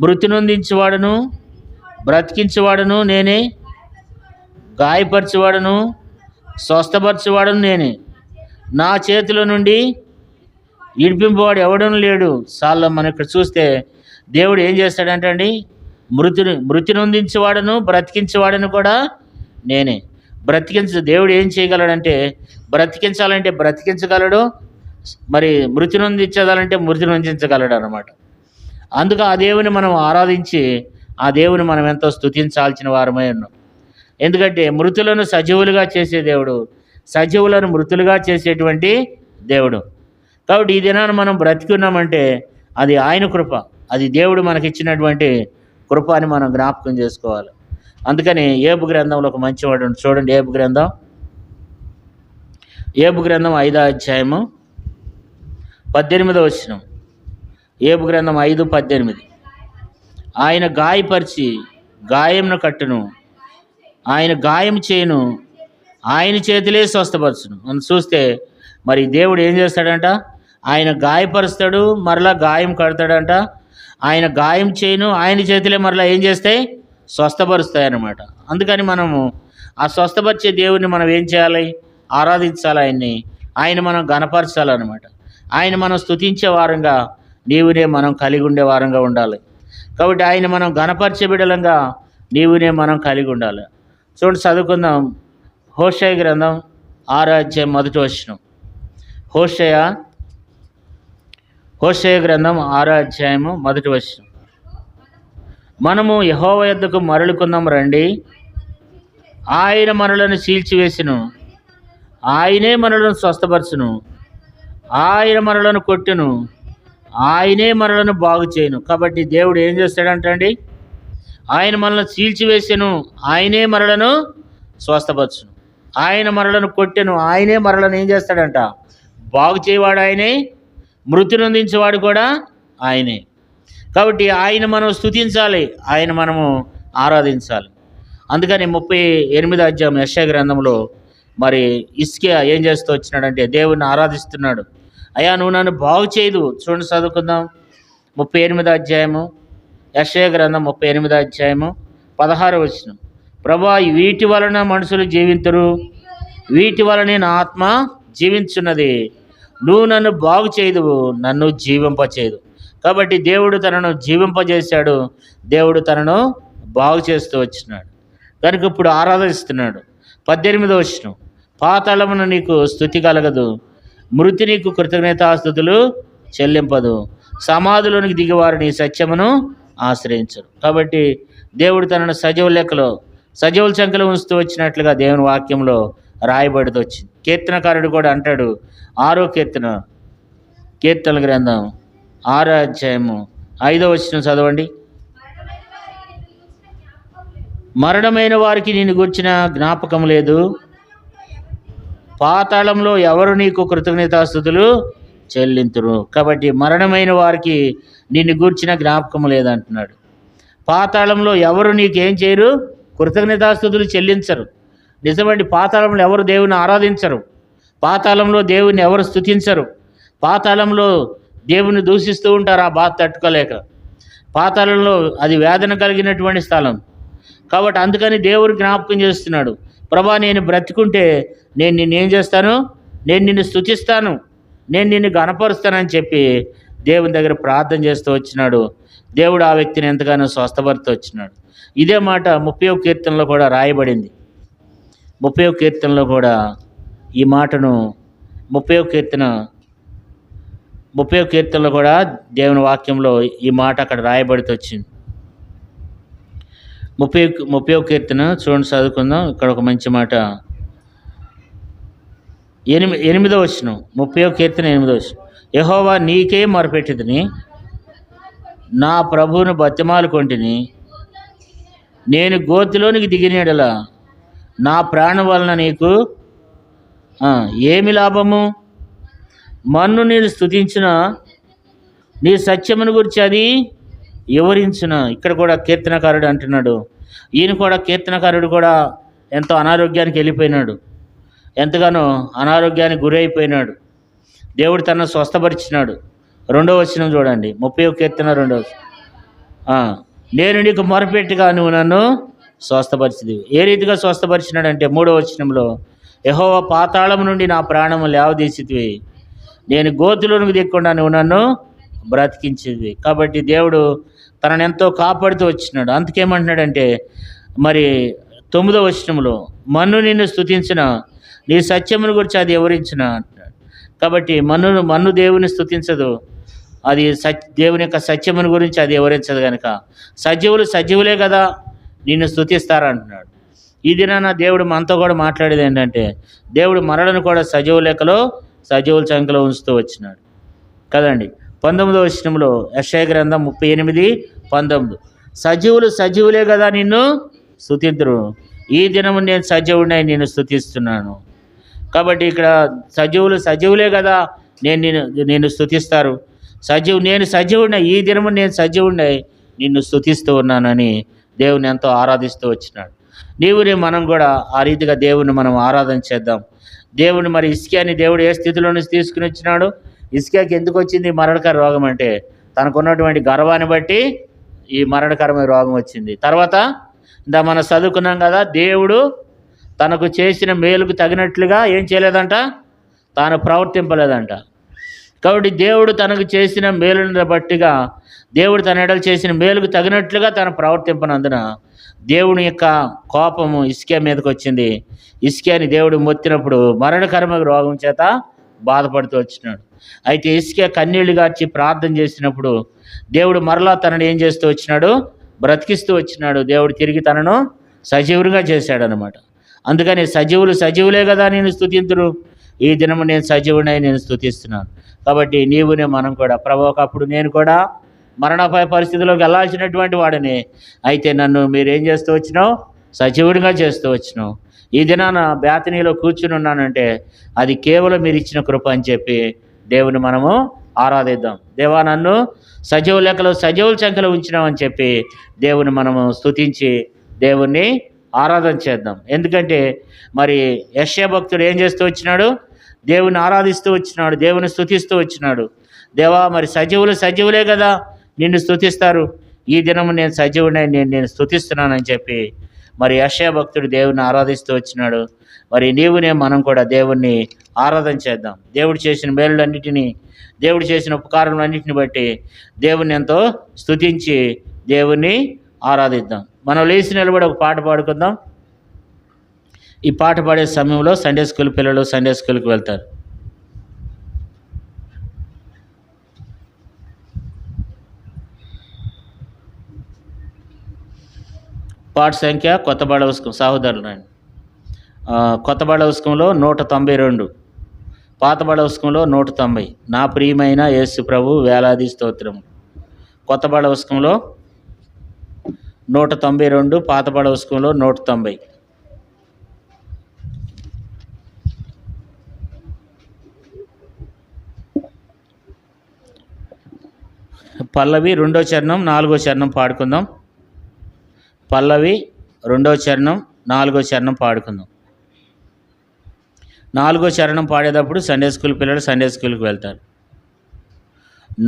Speaker 2: మృతి నొందించేవాడును బ్రతికించేవాడును నేనే, గాయపరిచేవాడును స్వస్థపరిచేవాడును నేనే, నా చేతిలో నుండి ఇడిపింపవాడు ఎవడను లేడు. చాలా మనం ఇక్కడ చూస్తే దేవుడు ఏం చేస్తాడంటే అండి, మృతి నొందించేవాడును బ్రతికించేవాడును కూడా నేనే. దేవుడు ఏం చేయగలడంటే, బ్రతికించాలంటే బ్రతికించగలడు, మరి మృతి నొందించగలంటే మృతి నొందించగలడు అనమాట. అందుకు ఆ దేవుని మనం ఆరాధించి ఆ దేవుని మనం ఎంతో స్తుతించాల్సిన వారమై ఉన్నాం. ఎందుకంటే మృతులను సజీవులుగా చేసే దేవుడు, సజీవులను మృతులుగా చేసేటువంటి దేవుడు. కాబట్టి ఈ దినాన్ని మనం బ్రతికి ఉన్నామంటే అది ఆయన కృప, అది దేవుడు మనకిచ్చినటువంటి కృప అని మనం జ్ఞాపకం చేసుకోవాలి. అందుకని ఏబు గ్రంథంలో ఒక మంచి వాడు చూడండి. ఏబు గ్రంథం 5వ అధ్యాయము 18వ వచనం. ఏబు గ్రంథం 5:18. ఆయన గాయపరిచి గాయంను కట్టును, ఆయన గాయం చేయను, ఆయన చేతులే స్వస్థపరచును. మనం చూస్తే మరి దేవుడు ఏం చేస్తాడంట, ఆయన గాయపరుస్తాడు, మరలా గాయం కడతాడంట. ఆయన గాయం చేయను, ఆయన చేతులే మరలా ఏం చేస్తాయి, స్వస్థపరుస్తాయన్నమాట. అందుకని మనము ఆ స్వస్థపరిచే దేవుడిని మనం ఏం చేయాలి, ఆరాధించాలి ఆయన్ని, ఆయన మనం గణపరచాలన్నమాట. ఆయన మనం స్తుతించే వారంగా నీవునే మనం కలిగి ఉండే వారంగా ఉండాలి. కాబట్టి ఆయన మనం గణపరిచే బిడ్డలంగా నీవునే మనం కలిగి ఉండాలి. చూడండి, చదువుకుందాం. హోషేయ గ్రంథం 6వ అధ్యాయం 1వ వచనం. హోషేయ గ్రంథం 6వ అధ్యాయము 1వ వచనం. మనము యెహోవా యొద్దకు మరలుకుందాం రండి. ఆయన మనలను చీల్చివేసెను, ఆయనే మనలను స్వస్థపరచును, ఆయన మనలను కొట్టెను, ఆయనే మనలను బాగు చేయను. కాబట్టి దేవుడు ఏం చేస్తాడంటండి? ఆయన మనల్ని చీల్చివేసెను, ఆయనే మనలను స్వస్థపరచును, ఆయన మనలను కొట్టెను, ఆయనే మనలను ఏం చేస్తాడంట? బాగు చేయవాడు ఆయనే, మృతి నొందించేవాడు కూడా ఆయనే. కాబట్టి ఆయన మనం స్తుతించాలి, ఆయన మనము ఆరాధించాలి. అందుకని 38వ అధ్యాయం యెషయా గ్రంథంలో మరి హిజ్కియా ఏం చేస్తూ వచ్చినాడంటే దేవుణ్ణి ఆరాధిస్తున్నాడు. అయ్యా నువ్వు నన్ను బాగు చేయదు. చూడండి, చదువుకుందాం. 38వ అధ్యాయము యెషయా గ్రంథం 38వ అధ్యాయము 16వ వచనం. ప్రభువా, వీటి వలన మనుషులు జీవింతురు, వీటి వలనే నా ఆత్మ జీవించున్నది. నువ్వు నన్ను బాగు చేయదువు, నన్ను జీవింపచేయదు. కాబట్టి దేవుడు తనను జీవింపజేశాడు, దేవుడు తనను బాగు చేస్తూ వచ్చినాడు. కనుక ఇప్పుడు ఆరాధిస్తున్నాడు. 18వ వచనం. పాతాళమున నీకు స్తుతి కలగదు, మృతి నీకు కృతజ్ఞతాస్తుతులు చెల్లింపదు, సమాధిలోనికి దిగివారు నీ సత్యమును ఆశ్రయించరు. కాబట్టి దేవుడు తనను సజీవ లెక్కలో, సజీవుల సంఖ్యలో ఉంచుతూ వచ్చినట్లుగా దేవుని వాక్యంలో రాయబడుతూ వచ్చింది. కీర్తనకారుడు కూడా అంటాడు, 6వ కీర్తన, కీర్తన గ్రంథం 6వ అధ్యాయము 5వ వచనం చదవండి. మరణమైన వారికి నేను గూర్చిన జ్ఞాపకం లేదు, పాతాళంలో ఎవరు నీకు కృతజ్ఞతాస్తుతులు చెల్లింతురు. కాబట్టి మరణమైన వారికి నిన్ను గూర్చిన జ్ఞాపకం లేదంటున్నాడు. పాతాళంలో ఎవరు నీకేం చేయరు? కృతజ్ఞతాస్తుతులు చెల్లించరు. నిజమండి, పాతాళంలో ఎవరు దేవుని ఆరాధించరు, పాతాళంలో దేవుని ఎవరు స్తుతించరు, పాతాళంలో దేవుని దూషిస్తూ ఉంటారు ఆ బాధ తట్టుకోలేక. పాతాళంలో అది వేదన కలిగినటువంటి స్థలం. కాబట్టి అందుకని దేవుడు జ్ఞాపకం చేస్తున్నాడు, ప్రభా నేను బ్రతికుంటే నేను నిన్నేం చేస్తాను? నేను నిన్ను స్తుతిస్తాను, నేను నిన్ను గణపరుస్తానని చెప్పి దేవుని దగ్గర ప్రార్థన చేస్తూ వచ్చినాడు. దేవుడు ఆ వ్యక్తిని ఎంతగానో స్వస్థపరుతూ వచ్చినాడు. ఇదే మాట 30వ కీర్తనలో కూడా రాయబడింది. 30వ కీర్తనలో కూడా ఈ మాటను 30వ కీర్తనలో కూడా దేవుని వాక్యంలో ఈ మాట అక్కడ రాయబడుతూ వచ్చింది. 30వ కీర్తన చూడండి, చదువుకుందాం. ఇక్కడ ఒక మంచి మాట, 8వ వచనం. 30వ కీర్తన 8వ వచనం. యెహోవా నీకే మొరపెట్టితిని, నా ప్రభువును బతిమాలు కొంటిని, నేను గోతిలోనికి దిగిన యెడల నా ప్రాణం వలన నీకు ఏమి లాభము? మన్ను నేను స్తుతించిన నీ సత్యమును గురించి అది వివరించిన. ఇక్కడ కూడా కీర్తనకారుడు అంటున్నాడు, ఈయన కూడా కీర్తనకారుడు కూడా ఎంతో అనారోగ్యానికి వెళ్ళిపోయినాడు, ఎంతగానో అనారోగ్యానికి గురైపోయినాడు. దేవుడు తనను స్వస్థపరిచినాడు. 2వ వచనం చూడండి, 30వ కీర్తన 2వ వచనం. నేను నీకు మొరపెట్టుగా నువ్వు నన్ను స్వస్థపరిచిది. ఏ రీతిగా స్వస్థపరిచినాడంటే 3వ వచనంలో, యెహోవా పాతాళం నుండి నా ప్రాణము లేవదీసితివి, నేను గోతులోనికి దిక్కుండా నువ్వు నన్ను బ్రతికించేది. కాబట్టి దేవుడు తనను ఎంతో కాపాడుతూ వచ్చినాడు. అందుకేమంటున్నాడంటే మరి 9వ వచనంలో, మన్ను నిన్ను స్తుతించిన నీ సత్యమును గురించి అది వివరించిన అంటున్నాడు. కాబట్టి మన్ను దేవుని స్తుతించదు, అది దేవుని యొక్క సత్యమును గురించి అది వివరించదు. కనుక సజీవులే కదా నిన్ను స్తుతిస్తారంటున్నాడు. ఈ దినాన దేవుడు మనతో కూడా మాట్లాడేది ఏంటంటే, దేవుడు మనలను కూడా సజీవ లెక్కలో, సజీవుల సంఖ్యలో ఉంచుతూ వచ్చినాడు కదండి. 19వ వచనంలో యెషయా గ్రంథం 38:19, సజీవులే కదా నిన్ను స్తుతింతురు, ఈ దినము నేను సజీవుడినై నిన్ను స్తుతిస్తున్నాను. కాబట్టి ఇక్కడ సజీవులే కదా నిన్ను స్తుతిస్తారు. నేను సజీవుడినై, ఈ దినము నేను సజీవుడినై నిన్ను స్తుతిస్తూ ఉన్నానని దేవుని ఎంతో ఆరాధిస్తూ వచ్చినాడు. మనం కూడా ఆ రీతిగా దేవుని మనం ఆరాధన చేద్దాం. దేవుని మరి హిజ్కియాని దేవుడు ఏ స్థితిలో నుంచి తీసుకుని వచ్చినాడు? హిజ్కియాకి ఎందుకు వచ్చింది మరణకర రోగం అంటే, తనకున్నటువంటి గర్వాన్ని బట్టి ఈ మరణకరమైన రోగం వచ్చింది. తర్వాత మనం చదువుకున్నాం కదా, దేవుడు తనకు చేసిన మేలుకు తగినట్లుగా ఏం చేయలేదంట, తాను ప్రవర్తింపలేదంట. కాబట్టి దేవుడు తనకు చేసిన మేలుని బట్టిగా, దేవుడు తన ఎడలు చేసిన మేలుకు తగినట్లుగా తను ప్రవర్తింపనందున దేవుని యొక్క కోపము హిజ్కియా మీదకి వచ్చింది. హిజ్కియాని దేవుడు మొత్తినప్పుడు మరణకరమైన రోగం చేత బాధపడుతూ వచ్చినాడు. అయితే హిజ్కియా కన్నీళ్లు గార్చి ప్రార్థన చేసినప్పుడు దేవుడు మరలా తనని ఏం చేస్తూ వచ్చినాడు? బ్రతికిస్తూ వచ్చినాడు. దేవుడు తిరిగి తనను సజీవుడిగా చేశాడనమాట. అందుకని సజీవులే కదా నేను స్తుతింతురు. ఈ దినము నేను సజీవుడై నేను స్తుతిస్తున్నాను. కాబట్టి నీవునే మనం కూడా ప్రభు, ఒకప్పుడు నేను కూడా మరణాపాయ పరిస్థితిలోకి వెళ్ళాల్సినటువంటి వాడిని, అయితే నన్ను మీరేం చేస్తూ వచ్చినావు? సజీవుడిగా చేస్తూ వచ్చినావు. ఈ దినాన బేతనీలో కూర్చుని ఉన్నానంటే అది కేవలం మీరు ఇచ్చిన కృప అని చెప్పి దేవుని మనము ఆరాధిద్దాం. దేవా, నన్ను సజీవుల సంఖ్యలో ఉంచినామని చెప్పి దేవుని మనము స్తుతించి దేవుణ్ణి ఆరాధన చేద్దాం. ఎందుకంటే మరి యెషయా భక్తుడు ఏం చేస్తూ వచ్చినాడు? దేవుని ఆరాధిస్తూ వచ్చినాడు, దేవుని స్తుతిస్తూ వచ్చినాడు. దేవా, మరి సజీవులే కదా నిన్ను స్తుతిస్తారు. ఈ దినము నేను సజీవుడై నేను స్తుతిస్తున్నానని చెప్పి మరి యెషయా భక్తుడు దేవుని ఆరాధిస్తూ వచ్చినాడు. మరి నీవునే మనం కూడా దేవుణ్ణి ఆరాధన చేద్దాం. దేవుడు చేసిన మేలులన్నిటినీ, దేవుడు చేసిన ఉపకారములన్నిటిని బట్టి దేవుణ్ణి ఎంతో స్తుతించి దేవుణ్ణి ఆరాధిద్దాం. మనం లేచి నిలబడి ఒక పాట పాడుకుందాం. ఈ పాట పాడే సమయంలో సండే స్కూల్ పిల్లలు సండే స్కూల్కి వెళ్తారు. పాట సంఖ్య కొత్తబాడ ఉస్కం సహోదరులు రండి. కొత్తబాడ ఉస్కంలో 192, పాతబాడ ఉస్కంలో 190. నా ప్రియమైన యేసు ప్రభు వేలాది స్తోత్రం. కొత్తబాడ ఉస్కంలో 192, పాతబాడ ఉస్కంలో 190. పల్లవి 2వ చరణం 4వ చరణం పాడుకుందాం. పల్లవి 2వ చరణం 4వ చరణం పాడుకుందాం. 4వ చరణం పాడేటప్పుడు సండే స్కూల్ పిల్లలు సండే స్కూల్కి వెళ్తారు.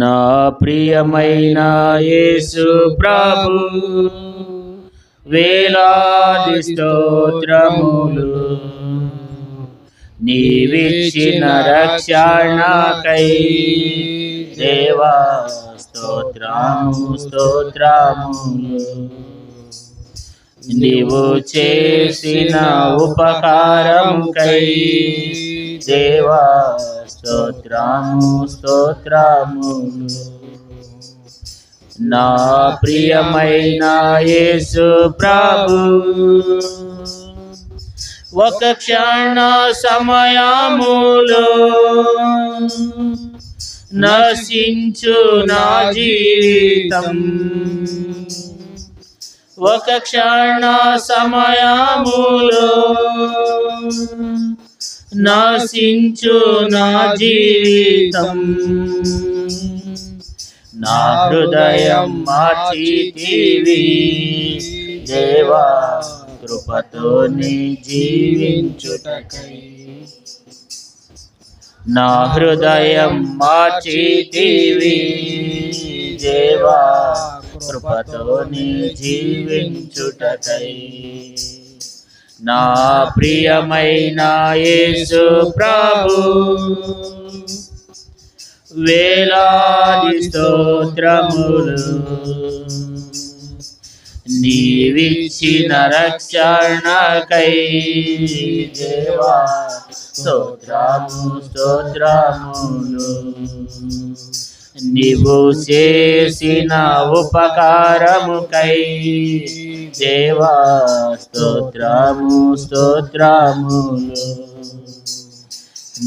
Speaker 2: నా ప్రియమైన యేసు ప్రభు వేలాది స్తోత్రములు, నీవిచ్చిన రక్షణకై దేవా స్తోత్రములు, నీవు చేసిన ఉపకారముకై దేవా స్తోత్రములు. నా ప్రియమైన యేసు ప్రభు ఒక క్షణ సమయములో నశించు నా జీవితం, ఒక క్షణ సమయములో నశించు నా జీవితం, నా హృదయం మార్చితివి దేవా కృపతో నీ జీవించుటకై, నా హృదయం మార్చితివి దేవా కృపతో నీ జీవించుటకై. నా ప్రియమైన యేసు ప్రభు వేలాది స్తోత్రములు, నీవిచ్చిన రక్షణకై దేవా స్తోత్రములు, నీవు చేసిన ఉపకారముకై దేవా స్తోత్రములు.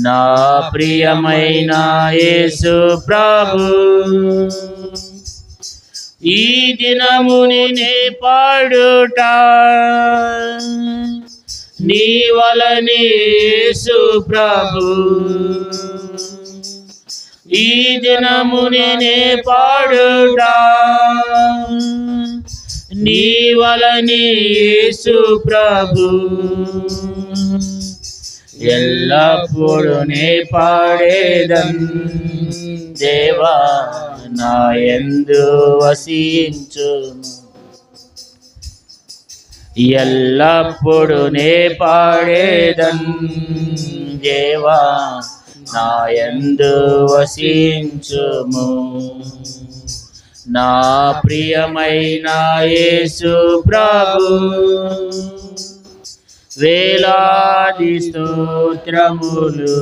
Speaker 2: నా ప్రియమైన యేసు ప్రభు ఈ దినముని నే పాడుట నీ వలనే యేసు ప్రభు, ఈ దినముని నే పాడుట నీ వలనే యేసు ప్రభు, ఎల్లప్పుడు నే పాడేదన్ దేవా నా యందు వసించును, ఎల్లప్పుడు నే పాడేదన్ దేవా నా యందు వసించుము. నా ప్రియమైన యేసు ప్రభు వేలాది స్తోత్రములు,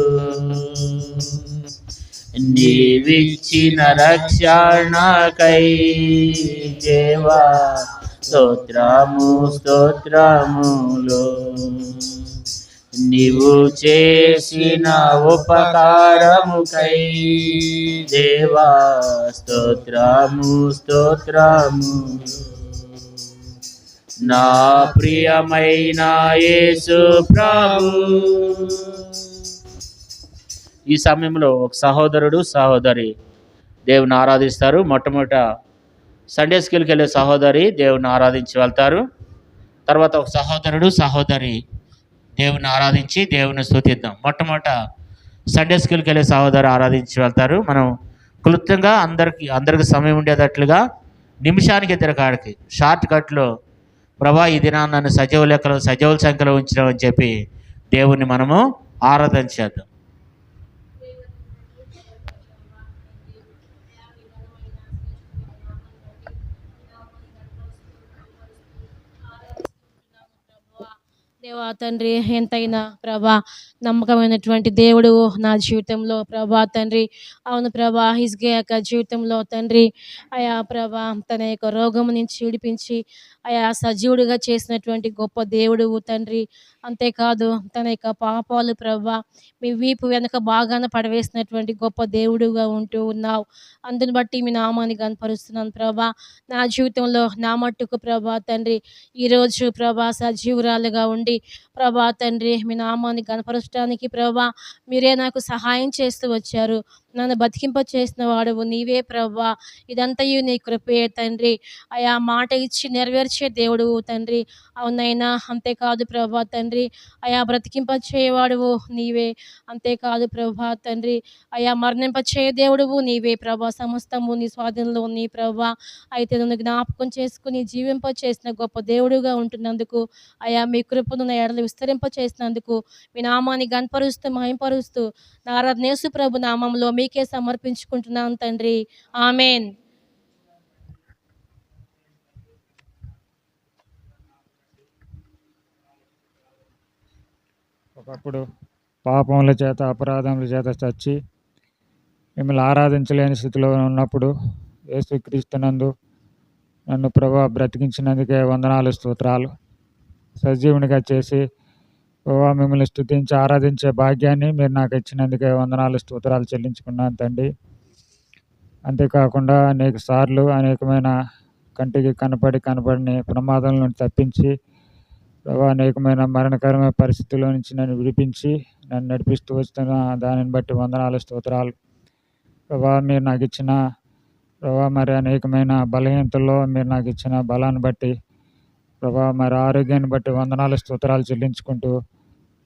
Speaker 2: నీవిచ్చిన రక్షణకై దేవా స్తోత్రము స్తోత్రములో నీవు చేసిన ఉపకారముకై దేవా స్తోత్రము స్తోత్రము నా ప్రియమైన యేసు ప్రభు. ఈ సమయంలో ఒక సహోదరుడు సహోదరి దేవుని ఆరాధిస్తారు. మొట్టమొదట సండే స్కూల్కి వెళ్ళే సహోదరి దేవుని ఆరాధించి వెళ్తారు. తర్వాత ఒక సహోదరుడు సహోదరి దేవుని ఆరాధించి దేవుని స్తుతిద్దాం. మొట్టమొదట సండే స్కూల్కి వెళ్ళే సహోదరు ఆరాధించి వెళ్తారు. మనం క్లుప్తంగా అందరికి సమయం ఉండేటట్లుగా నిమిషానికి తిరగాడికి షార్ట్ కట్లో ప్రభా ఈ దినాన్ని నన్ను సజీవుల సంఖ్యలో ఉంచడం అని చెప్పి దేవుణ్ణి మనము ఆరాధన చేద్దాం.
Speaker 3: దేవా తండ్రి, ఎంతైనా ప్రభా నమ్మకమైనటువంటి దేవుడు నా జీవితంలో ప్రభా తండ్రి. అవును ప్రభా, హిజ్కియా యొక్క జీవితంలో తండ్రి అయా ప్రభా తన యొక్క రోగము నుంచి విడిపించి అయా సజీవుడిగా చేసినటువంటి గొప్ప దేవుడు తండ్రి. అంతేకాదు తన యొక్క పాపాలు ప్రభా మీ వీపు వెనక బాగాన పడవేసినటువంటి గొప్ప దేవుడుగా ఉంటూ ఉన్నావు. అందుని బట్టి మీ నామాన్ని కనపరుస్తున్నాను ప్రభా. నా జీవితంలో నా మట్టుకు ప్రభా తండ్రి ఈరోజు ప్రభా సజీవురాలుగా ఉండి ప్రభా తండ్రి మీ నామాన్ని కనపరచడానికి ప్రభా మీరే నాకు సహాయం చేస్తూ వచ్చారు. నన్ను బతికింప చేసిన వాడువు నీవే ప్రభా. ఇదంతయు నీ కృపే తండ్రి. అయా మాట ఇచ్చి నెరవేర్చే దేవుడు తండ్రి. అవునైనా అంతేకాదు ప్రభా తండ్రి అయా బ్రతికింప చేయవాడువు నీవే. అంతేకాదు ప్రభా తండ్రి అయా మరణింప చేయ దేవుడువు నీవే ప్రభా. సమస్తము నీ స్వాధీనంలో నీ ప్రభా. అయితే నన్ను జ్ఞాపకం చేసుకుని జీవింప చేసిన గొప్ప దేవుడుగా ఉంటున్నందుకు అయా మీ కృపను నా ఎడలు విస్తరింప చేసినందుకు మీ నామాన్ని గణపరుస్తూ మహింపరుస్తూ నారాధనేసు ప్రభు నామంలో మీకే సమర్పించుకుంటున్నాను తండ్రి. ఆమెన్.
Speaker 4: ఒకప్పుడు పాపముల చేత అపరాధముల చేత చచ్చి మిమ్మల్ని ఆరాధించలేని స్థితిలో ఉన్నప్పుడు యేసుక్రీస్తునందు నన్ను ప్రభువా బ్రతికించినందుకే వందనాలు స్తోత్రాలు. సజీవునిగా చేసి ప్రభువా మిమ్మల్ని స్తుతించి ఆరాధించే భాగ్యాన్ని మీరు నాకు ఇచ్చినందుకే వందనాలు స్తోత్రాలు చెల్లించుకున్నాను తండ్రి. అంతేకాకుండా అనేక సార్లు అనేకమైన కంటికి కనపడని ప్రమాదాల నుండి తప్పించి ప్రభా అనేకమైన మరణకరమైన పరిస్థితుల్లో నుంచి నన్ను విడిపించి నన్ను నడిపిస్తూ వస్తున్న దానిని బట్టి వందనాలు స్తోత్రాలు. ప్రభా మీరు నాకు ఇచ్చిన ప్రభా మరి అనేకమైన బలహీనతల్లో మీరు నాకు ఇచ్చిన బలాన్ని బట్టి ప్రభా మరి ఆరోగ్యాన్ని బట్టి వందనాలు స్తోత్రాలు చెల్లించుకుంటూ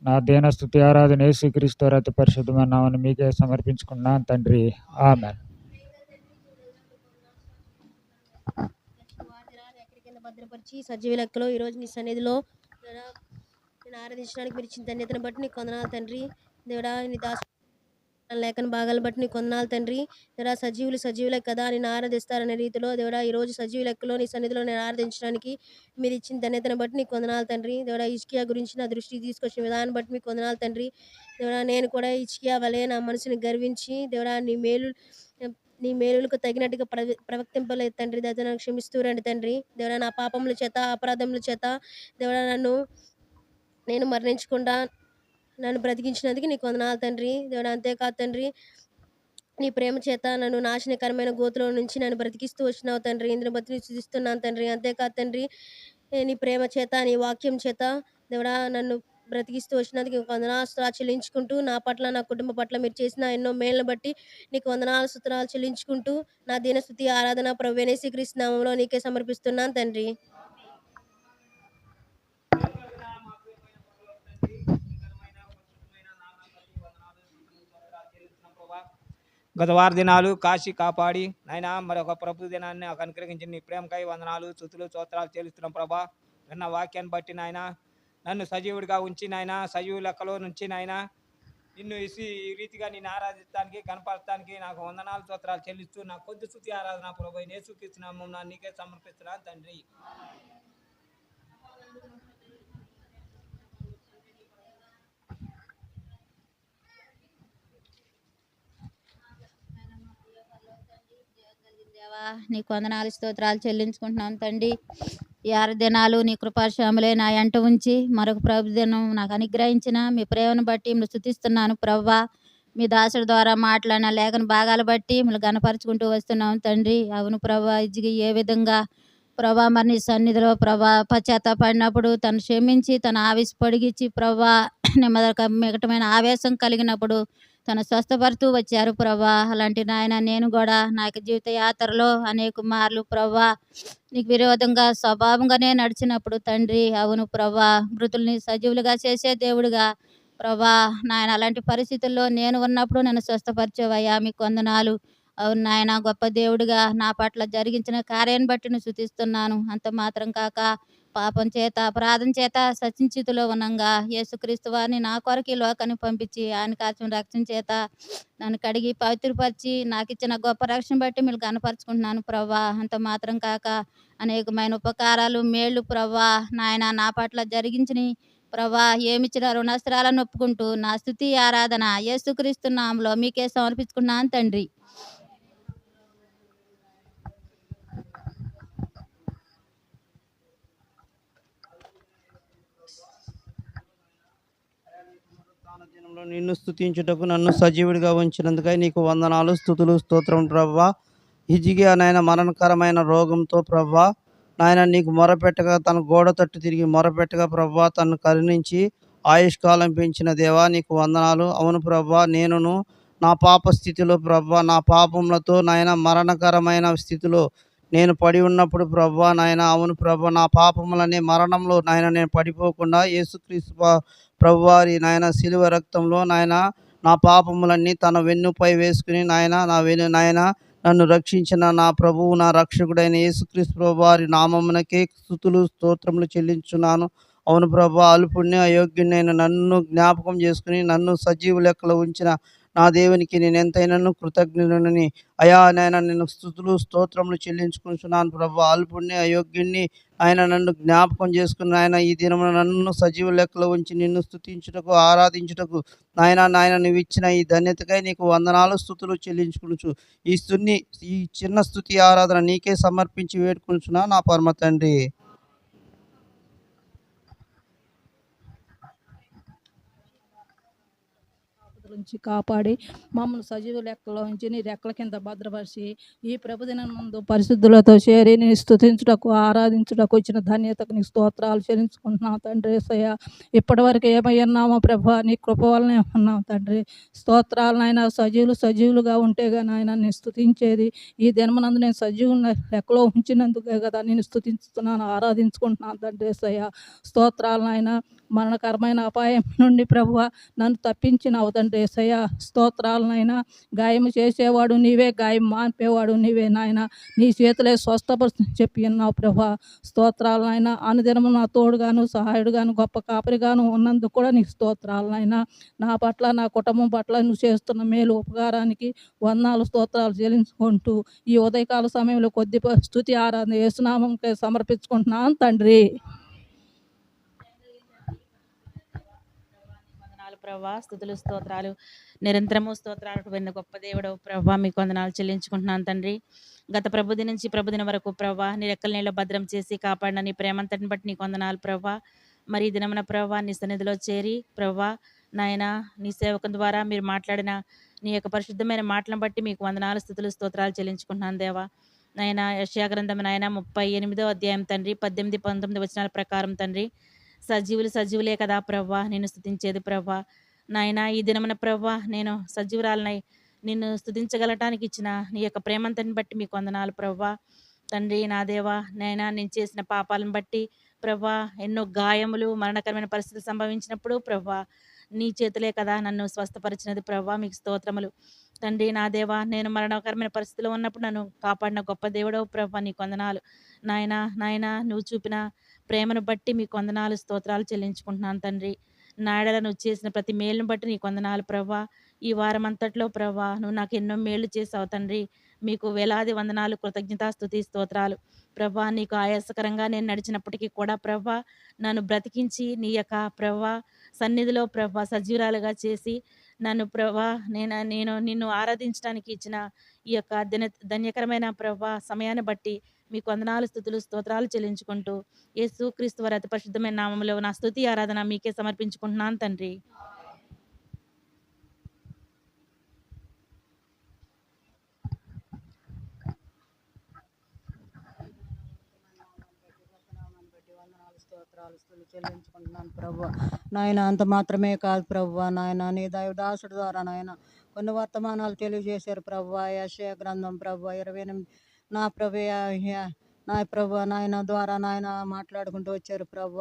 Speaker 4: నా దీన స్తుతి ఆరాధన యేసుక్రీస్తు అతి పరిశుద్ధమైన నామమున మీకే సమర్పించుకున్నాను తండ్రి. ఆమేన్.
Speaker 5: భద్రపరిచి సజీవ లెక్కలో ఈరోజు నీ సన్నిధిలో నేను ఆరాధించడానికి మీరు ఇచ్చిన ధన్యతను బట్టి నీకు వందనాలు తండ్రి. దేవుడా నీ దాసు లేఖన భాగాలను బట్టి నీకు వందనాలు తండ్రి. దేవుడా సజీవులే కదా నేను ఆరాధిస్తారనే రీతిలో దేవుడా ఈరోజు సజీవ లెక్కలో నీ సన్నిధిలో నేను ఆరాధించడానికి మీరు ఇచ్చిన ధన్యతను బట్టి నీకు వందనాలు తండ్రి. దేవుడా హిజ్కియా గురించి నా దృష్టికి తీసుకొచ్చిన విధానం బట్టి మీకు వందనాలు తండ్రి. దేవుడా నేను కూడా హిజ్కియా వలె నా మనసుని గర్వించి దేవుడా నీ మేలులకు తగినట్టుగా ప్రవర్తింపలేదు తండ్రి. దయతో నన్ను క్షమిస్తూ రండి తండ్రి. దేవుడా నా పాపముల చేత అపరాధముల చేత దేవుడా నేను మరణించకుండా నన్ను బ్రతికించినందుకు నీకు వందనాలు తండ్రి. దేవుడా అంతేకాదు తండ్రి నీ ప్రేమ చేత నన్ను నాశనకరమైన గోతులో నుంచి నన్ను బ్రతికిస్తూ వచ్చినావు తండ్రి. ఇందుని బట్టి నేను స్తుతిస్తున్నాను తండ్రి. అంతేకాదు తండ్రి నీ ప్రేమ చేత నీ వాక్యం చేత దేవుడా నన్ను బ్రతికిస్తూ వచ్చినందుకు వందనాలు చెల్లించుకుంటూ నా పట్ల నా కుటుంబ పట్ల మీరు చేసిన ఎన్నో మేళ్ళను బట్టి నీకు వందనాలు స్తుతులు చెల్లించుకుంటూ నా దీనస్తుతి ఆరాధన ప్రభువైన యేసుక్రీస్తు నామములో నీకే సమర్పిస్తున్నాను తండ్రి.
Speaker 1: గత వార దినాలు కాశీ కాపాడి నాయన మరొక ప్రభు దినాన్ని నాకు అనుగ్రహించిన నీ ప్రేమకై వందనాలు స్తుతులు స్తోత్రాలు చెల్లిస్తున్నాం ప్రభా. విన్న వాక్యాన్ని బట్టి నాయన నన్ను సజీవుడిగా ఉంచి నాయన సజీవు లెక్కలో నుంచి నాయన నిన్ను ఈ రీతిగా నేను ఆరాధించడానికి కనపరచడానికి నాకు వందనాలు స్తోత్రాలు చెల్లిస్తూ నా కొద్ది స్తుతి ఆరాధన ప్రభు యేసుక్రీస్తు నామమున నీకే సమర్పిస్తున్నాను తండ్రి.
Speaker 6: దేవా నీకు వందనాలు స్తోత్రాలు చెల్లించుకుంటున్నాం తండ్రి. ఈ 6 దినాలు నీ కృపాశ్యాములే నా ఎంట ఉంచి మరొక ప్రభు దినం నాకు అనుగ్రహించిన మీ ప్రేమను బట్టి మిమ్మల్ని స్తుతిస్తున్నాను ప్రవ్వా. మీ దాసుడి ద్వారా మాట్లాడిన లేఖన భాగాలు బట్టి మిమ్మల్ని గనపరుచుకుంటూ వస్తున్నాం తండ్రి. అవును ప్రభా, ఇజిగి ఏ విధంగా ప్రభా మరి నీ సన్నిధిలో ప్రభా పశ్చాత్తాపడినప్పుడు తను క్షమించి తన ఆవేశ పొడిగించి ప్రభా నెమ్మది మిగటమైన ఆవేశం కలిగినప్పుడు తను స్వస్థపడుతూ వచ్చారు ప్రభా. అలాంటి నాయన నేను కూడా నా యొక్క జీవిత యాత్రలో అనేక మార్లు ప్రభా నీకు విరోధంగా స్వభావంగానే నడిచినప్పుడు తండ్రి, అవును ప్రభా, మృతుల్ని సజీవులుగా చేసే దేవుడుగా ప్రభా నాయన అలాంటి పరిస్థితుల్లో నేను ఉన్నప్పుడు నన్ను స్వస్థపరిచేవయ్యా, మీకు వందనాలు. అవును నాయన, గొప్ప దేవుడిగా నా పట్ల జరిగించిన కార్యాన్ని బట్టి నేను స్తుతిస్తున్నాను. అంత మాత్రం కాక పాపం చేత అపరాధం చేత సచించితిలో ఉన్నంగా యేసుక్రీస్తు వారిని నా కొరకు ఈ లోకానికి పంపించి ఆయన కాచిన రక్షణ చేత నన్ను కడిగి పవిత్రపరిచి నాకు ఇచ్చిన గొప్ప రక్షణ బట్టి మీరు కనపరుచుకుంటున్నాను ప్రభా. అంత మాత్రం కాక అనేకమైన ఉపకారాలు మేళ్ళు ప్రభా నాయన నా పట్ల జరిగించిన ప్రభా ఏమిచ్చిన రుణస్త్రాలను ఒప్పుకుంటూ నా స్తుతి ఆరాధన యేసుక్రీస్తు నామములో మీకే సమర్పించుకున్నాను తండ్రి.
Speaker 7: దినంలో నిన్ను స్తుతించుటకు నన్ను సజీవుడిగా ఉంచినందుకై నీకు వందనాలు, స్తుతులు, స్తోత్రం ప్రభా. హిజ్కియా నాయన మరణకరమైన రోగంతో ప్రభా నాయన నీకు మొరపెట్టగా తన గోడ తట్టు తిరిగి మొరపెట్టగా ప్రభా తను కరుణించి ఆయుష్కాలం పెంచిన దేవా నీకు వందనాలు. అవును ప్రభా, నేనును నా పాప స్థితిలో ప్రభా నా పాపములతో నాయన మరణకరమైన స్థితిలో నేను పడి ఉన్నప్పుడు ప్రభా నాయన, అవును ప్రభా, నా పాపములనే మరణంలో నాయన నేను పడిపోకుండా యేసుక్రీస్తు ప్రభువారి నాయన శిలువ రక్తంలో నాయన నా పాపములన్నీ తన వెన్నుపై వేసుకుని నాయన నాయన నన్ను రక్షించిన నా ప్రభువు నా రక్షకుడైన యేసుక్రీస్తు ప్రభువారి నామమునకే స్తుతులు స్తోత్రములు చెల్లించున్నాను. అవును ప్రభా, అల్పుణ్ణి అయోగ్యునైన నన్ను జ్ఞాపకం చేసుకుని నన్ను సజీవ లెక్కలో ఉంచిన నా దేవునికి నేను ఎంతైనాను కృతజ్ఞులని అయా నాయన నేను స్తుతులు స్తోత్రములు చెల్లించుకుంటున్నాను ప్రభా. అల్పుణ్ణి అయోగ్యుణ్ణి ఆయన నన్ను జ్ఞాపకం చేసుకుని ఆయన ఈ దినమున నన్ను సజీవ లెక్కలో ఉంచి నిన్ను స్తుతించుటకు ఆరాధించుటకు నాయన నువ్వు ఇచ్చిన ఈ ధన్యతకై నీకు వందనాలు స్తుతులు చెల్లించుకుంటూ ఈ చిన్న స్తుతి ఆరాధన నీకే సమర్పించి వేడుకుంటున్నా నా పరమ తండ్రి.
Speaker 8: నుంచి కాపాడి మమ్మల్ని సజీవ లెక్కలో ఉంచి నీ రెక్కల కింద భద్రపరిచి ఈ ప్రభుదినం ముందు పరిశుద్ధులతో చేరి నేను స్తుతించుటకు ఆరాధించుటకు వచ్చిన ధన్యతకు నీ స్తోత్రాలు చెల్లించుకుంటున్నాం తండ్రి. యేసయ్య, ఇప్పటివరకు ఏమయ్యన్నామో ప్రభా నీ కృప వలనే ఉన్నాం తండ్రి. స్తోత్రాలనైనా సజీవులుగా ఉంటేగా నాయన నేను స్తుతించేది. ఈ దినమునందు నేను సజీవు లెక్కలో ఉంచినందుకే కదా నేను స్తుతించుతున్నాను, ఆరాధించుకుంటున్నాను తండ్రి. యేసయ్య, స్తోత్రాలనైనా మరణకరమైన అపాయం నుండి ప్రభువా నన్ను తప్పించినావు తండ్రి. యేసయ్య, స్తోత్రాలనైనా గాయము చేసేవాడు నీవే, గాయం మాన్పేవాడు నీవే నాయన, నీ చేతులే స్వస్థపరుస్తు చెప్పి ఉన్నావు ప్రభా. స్తోత్రాలనైనా అనుదినము నా తోడుగాను సహాయుడుగాను గొప్ప కాపరిగాను ఉన్నందుకు కూడా నీకు స్తోత్రాలనైనా. నా పట్ల నా కుటుంబం పట్ల నువ్వు చేస్తున్న మేలు ఉపకారానికి వందనాలు స్తోత్రాలు చెల్లించుకుంటూ ఈ ఉదయకాల సమయంలో కొద్ది స్తుతి ఆరాధన యేసునామంకే సమర్పించుకుంటున్నాను తండ్రి.
Speaker 9: ప్రభా, స్తుతులు స్తోత్రాలు నిరంతరము స్తోత్రాలకు విన్న గొప్ప దేవుడు ప్రభా, మీకు వందనాలు చెల్లించుకుంటున్నాను తండ్రి. గత ప్రభుది నుంచి ప్రభుదిన వరకు ప్రభా నీ రెక్కల నీళ్ళ భద్రం చేసి కాపాడిన నీ ప్రేమంతటిని బట్టి నీకు వందనాలు ప్రభా. మరి ఈ దినమున ప్రభా నీ సన్నిధిలో చేరి ప్రభా నాయన నీ సేవకుని ద్వారా మీరు మాట్లాడిన నీ యొక్క పరిశుద్ధమైన మాటలను బట్టి మీకు వందనాలు స్తుతులు స్తోత్రాలు చెల్లించుకుంటున్నాను దేవా. నాయన యెషయా గ్రంథం నాయన 38వ అధ్యాయం తండ్రి 18, 19 వచనాల ప్రకారం తండ్రి, సజీవులే కదా ప్రభా నేను స్తుతించేది ప్రభా. నాయన ఈ దినమున ప్రభా నేను సజీవురాలనై నిన్ను స్తుతించగలటానికి ఇచ్చిన నీ యొక్క ప్రేమంతని బట్టి మీకు వందనాలు ప్రభా. తండ్రి నా దేవా, నాయన నేను చేసిన పాపాలను బట్టి ప్రభా ఎన్నో గాయములు మరణకరమైన పరిస్థితులు సంభవించినప్పుడు ప్రభా నీ చేతులే కదా నన్ను స్వస్థపరిచినది ప్రభా, మీకు స్తోత్రములు తండ్రి. నా దేవా, నేను మరణకరమైన పరిస్థితిలో ఉన్నప్పుడు నన్ను కాపాడిన గొప్ప దేవుడవు ప్రభా, నీకు వందనాలు నాయన నువ్వు చూపిన ప్రేమను బట్టి మీకు వందనాలు స్తోత్రాలు చెల్లించుకుంటున్నాను తండ్రి. నాయడల నువ్వు చేసిన ప్రతి మేలును బట్టి నీకు వందనాలు ప్రభా. ఈ వారం అంతట్లో ప్రభా నువ్వు నాకు ఎన్నో మేలు చేసావు తండ్రి, మీకు వేలాది వందనాలు, కృతజ్ఞతాస్తుతి స్తోత్రాలు ప్రభా. నీకు ఆయాసకరంగా నేను నడిచినప్పటికీ కూడా ప్రభా నన్ను బ్రతికించి నీ యొక్క ప్రభా సన్నిధిలో ప్రభా సజీవురాలుగా చేసి నన్ను ప్రభా నేను నిన్ను ఆరాధించడానికి ఇచ్చిన ఈ యొక్క ధన్యకరమైన ప్రభా సమయాన్ని బట్టి మీకు వందనాలు స్తుతులు స్తోత్రాలు చెల్లించుకుంటూ యేసు క్రీస్తు వారి అతి పరిశుద్ధమైన నామములో నా స్తుతి ఆరాధన మీకే సమర్పించుకుంటున్నాను తండ్రి.
Speaker 10: చెల్లించుకుంటున్నాను ప్రభు. నాయన అంత మాత్రమే కాదు ప్రభు, నాయన నీ దైవదాసుడు ద్వారా నాయన కొన్ని వర్తమానాలు తెలియజేశారు ప్రభు. యెషయా గ్రంథం ప్రభు 28 నా ప్రభు నా ప్రభు నాయన ద్వారా నాయన మాట్లాడుకుంటూ వచ్చారు ప్రభు.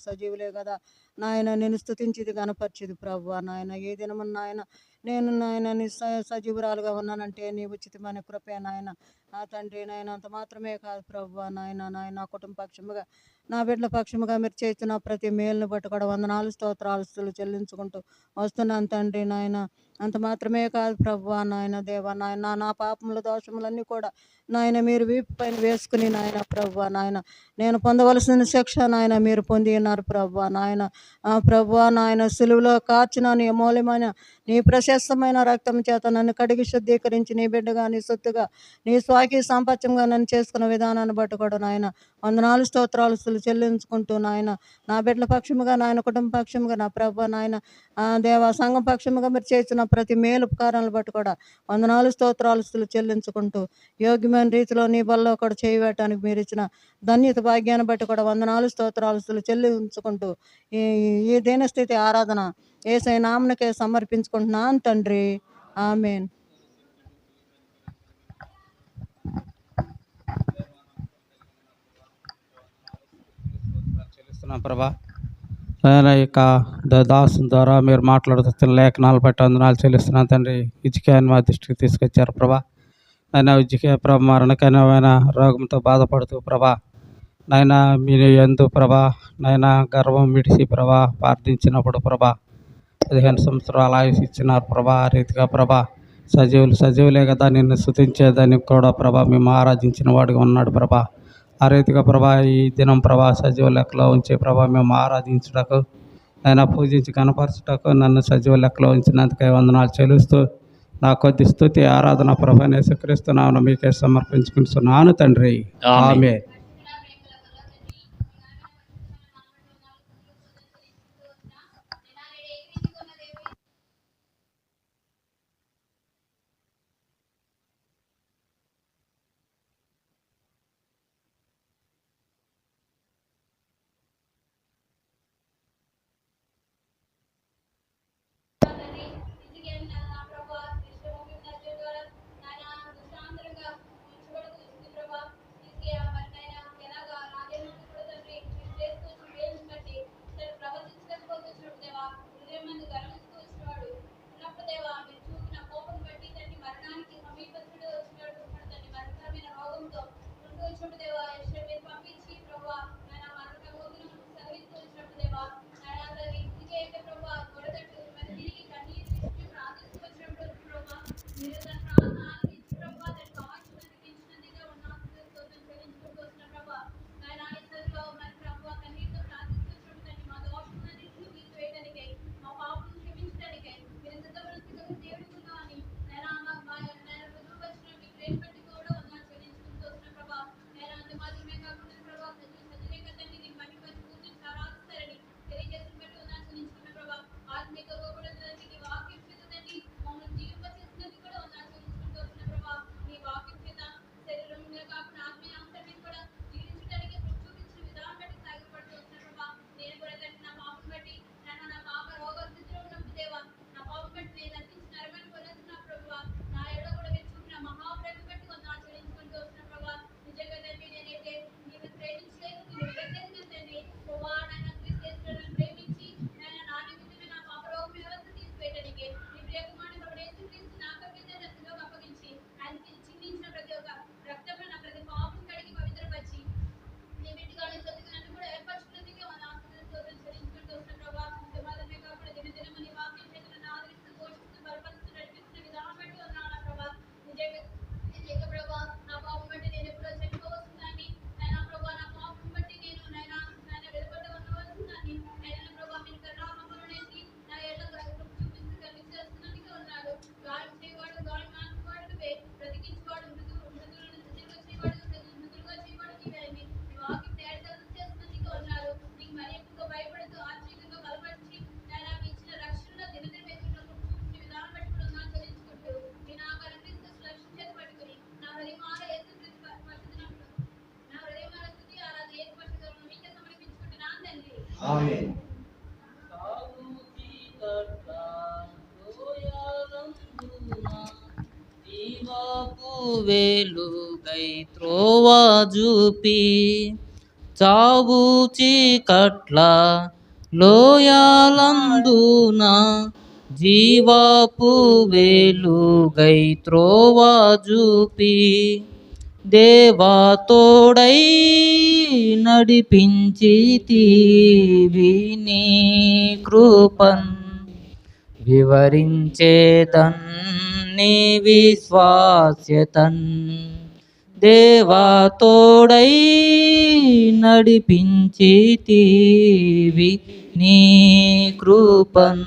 Speaker 10: సజీవులే కదా నాయన నేను స్తుతించిది గనపరిచిది ప్రభు. నాయన ఏ దినము నాయన నేను నాయన నీ సజీవురాలుగా ఉన్నానంటే నీ ఉచితమైన కృపే నాయన. నా తండ్రి నాయన అంత మాత్రమే కాదు ప్రభు, నాయన కుటుంబ పక్షముగా నా బిడ్డల పక్షముగా మీరు చేస్తున్న ప్రతి మేలును బట్టి కూడా వందనాలు స్తోత్రాలు చెల్లించుకుంటూ వస్తున్నాను తండ్రి. నాయన అంత మాత్రమే కాదు ప్రభు, నాయన దేవ నాయన నా పాపముల దోషములన్నీ కూడా నాయన మీరు వీపు పైన వేసుకుని నాయన ప్రభు, నాయన నేను పొందవలసిన శిక్ష నాయన మీరు పొంది ఉన్నారు ప్రభు. నాయన ప్రభు నాయన సిలువలో కార్చిన నీ అమూల్యమైన నీ ప్రశస్తమైన రక్తం చేత నన్ను కడిగి శుద్ధీకరించి నీ బిడ్డగా నీ సొత్తుగా నీ స్వాకి సాంపత్యంగా నన్ను చేసుకున్న విధానాన్ని బట్టి కూడా నాయన వందనాలు స్తోత్రాలు చెల్లించుకుంటూ నాయన నా బిడ్డల పక్షముగా నాయన కుటుంబ పక్షముగా నా ప్రభు నాయన దేవ సంఘం పక్షముగా మీరు చేసిన ప్రతి మేలు ఉపకారాలను బట్టి కూడా వందనాలు స్తోత్రాలు చెల్లించుకుంటూ యోగ్యమైన రీతిలో నీ బల్లో కూడా చేయవేయటానికి మీరు ఇచ్చిన ధన్యత భాగ్యాన్ని బట్టి కూడా వందనాలు స్తోత్రాలు చెల్లించుకుంటూ ఈ దీనస్థితి ఆరాధన యేసయ్య నామమునకే సమర్పించుకుంటున్నాను తండ్రి. ఆమేన్.
Speaker 7: చెల్లిస్తున్నాం ప్రభా. ఆయన యొక్క దాసు ద్వారా మీరు మాట్లాడుతున్న లేఖనాలు బట్టి వందనాలు చెల్లిస్తున్నాను తండ్రి. ఇజికియాని మా దృష్టికి తీసుకొచ్చారు ప్రభా. ఆయన ఇజికియా ప్రభా మరణకరమైన రోగంతో బాధపడుతూ ప్రభా నాయన మీరు ఎందు ప్రభా నాయన గర్వం విడిచి ప్రభా ప్రార్థించినప్పుడు ప్రభా 15 సంవత్సరాలు ఆయుష్ ఇచ్చినారు ప్రభా. ఆ రీతిగా ప్రభా సజీవులే కదా నిన్ను స్తుతించేదానికి కూడా ప్రభా మేము ఆరాధించిన వాడిగా ఉన్నాడు ప్రభా. ఆ రీతిగా ప్రభా ఈ దినం ప్రభా సజీవ లెక్కలో ఉంచి ప్రభా మేము ఆరాధించుటకు ఆయన పూజించి కనపరచుటకు నన్ను సజీవ లెక్కలో ఉంచినందుకే వందనాలు చెల్లిస్తూ నా కొద్ది స్తుతి ఆరాధన ప్రభా యేసుక్రీస్తునామమున మీకే సమర్పించుకుంటున్నాను తండ్రి. ఆమేన్. ఆమేన్.
Speaker 11: వెలుగై త్రోవా చూపి చావు చీకట్ల లోయాలందున జీవాపు వెలుగై త్రోవా చూపి దేవా తోడై నడిపించితివి నీ కృపన్ వివరించేదన్ నీ విశ్వాస్యతన్ దేవా తోడై నడిపించితివి నీ కృపన్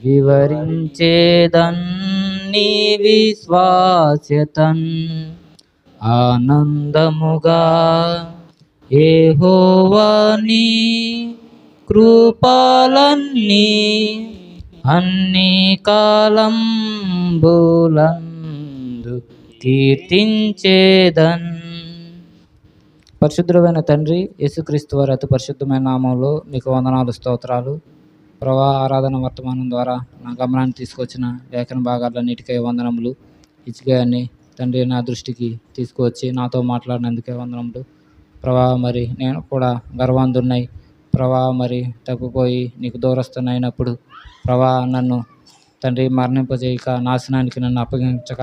Speaker 11: వివరించేదన్ నీ విశ్వాస్యతన్ ఆనందముగా యెహోవా నీ కృపలన్నీ అన్ని కాలంబులందు కీర్తించేదన్. పరిశుద్ధుడైన తండ్రి యేసుక్రీస్తు వారి అతి పరిశుద్ధమైన నామంలో మీకు వందనాలు, స్తోత్రాలు. ప్రభా, ఆరాధన వర్తమానం ద్వారా నా గమనాన్ని తీసుకొచ్చిన లేఖన భాగాలన్నిటికై వందనములు. ఇచ్చిగాన్ని తండ్రి నా దృష్టికి తీసుకువచ్చి నాతో మాట్లాడినందుకే వందనములు. ప్రభా, మరి నేను కూడా గర్వాంధున్నై ప్రభా, మరి తప్పిపోయి నీకు దూరస్తున్నైనప్పుడు ప్రభా, నన్ను తండ్రి మరణింపజేయక నాశనానికి నన్ను అప్పగించక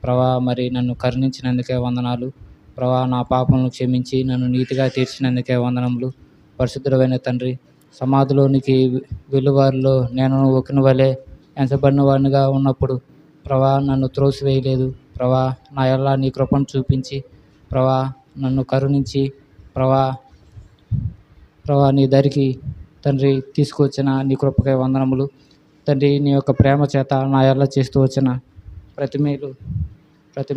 Speaker 11: ప్రభా, మరి నన్ను కరుణించినందుకే వందనాలు. ప్రభా, నా పాపలను క్షమించి నన్ను నీతిగా తీర్చినందుకే వందనములు. పరిశుద్ధుడైన తండ్రి, సమాధిలోనికి వెలువారిలో నేను ఒకని వలె ఎంచబడిన వాడినిగా ఉన్నప్పుడు ప్రభా, నన్ను త్రోసివేయలేదు. ప్రభా, నా ఎల్లా నీ కృపను చూపించి ప్రభా, నన్ను కరుణించి ప్రభా నీ దరికి తండ్రి తీసుకువచ్చిన నీ కృపకై వందనములు. తండ్రి, నీ యొక్క ప్రేమ చేత నా ఎల్ల చేస్తూ వచ్చిన ప్రతి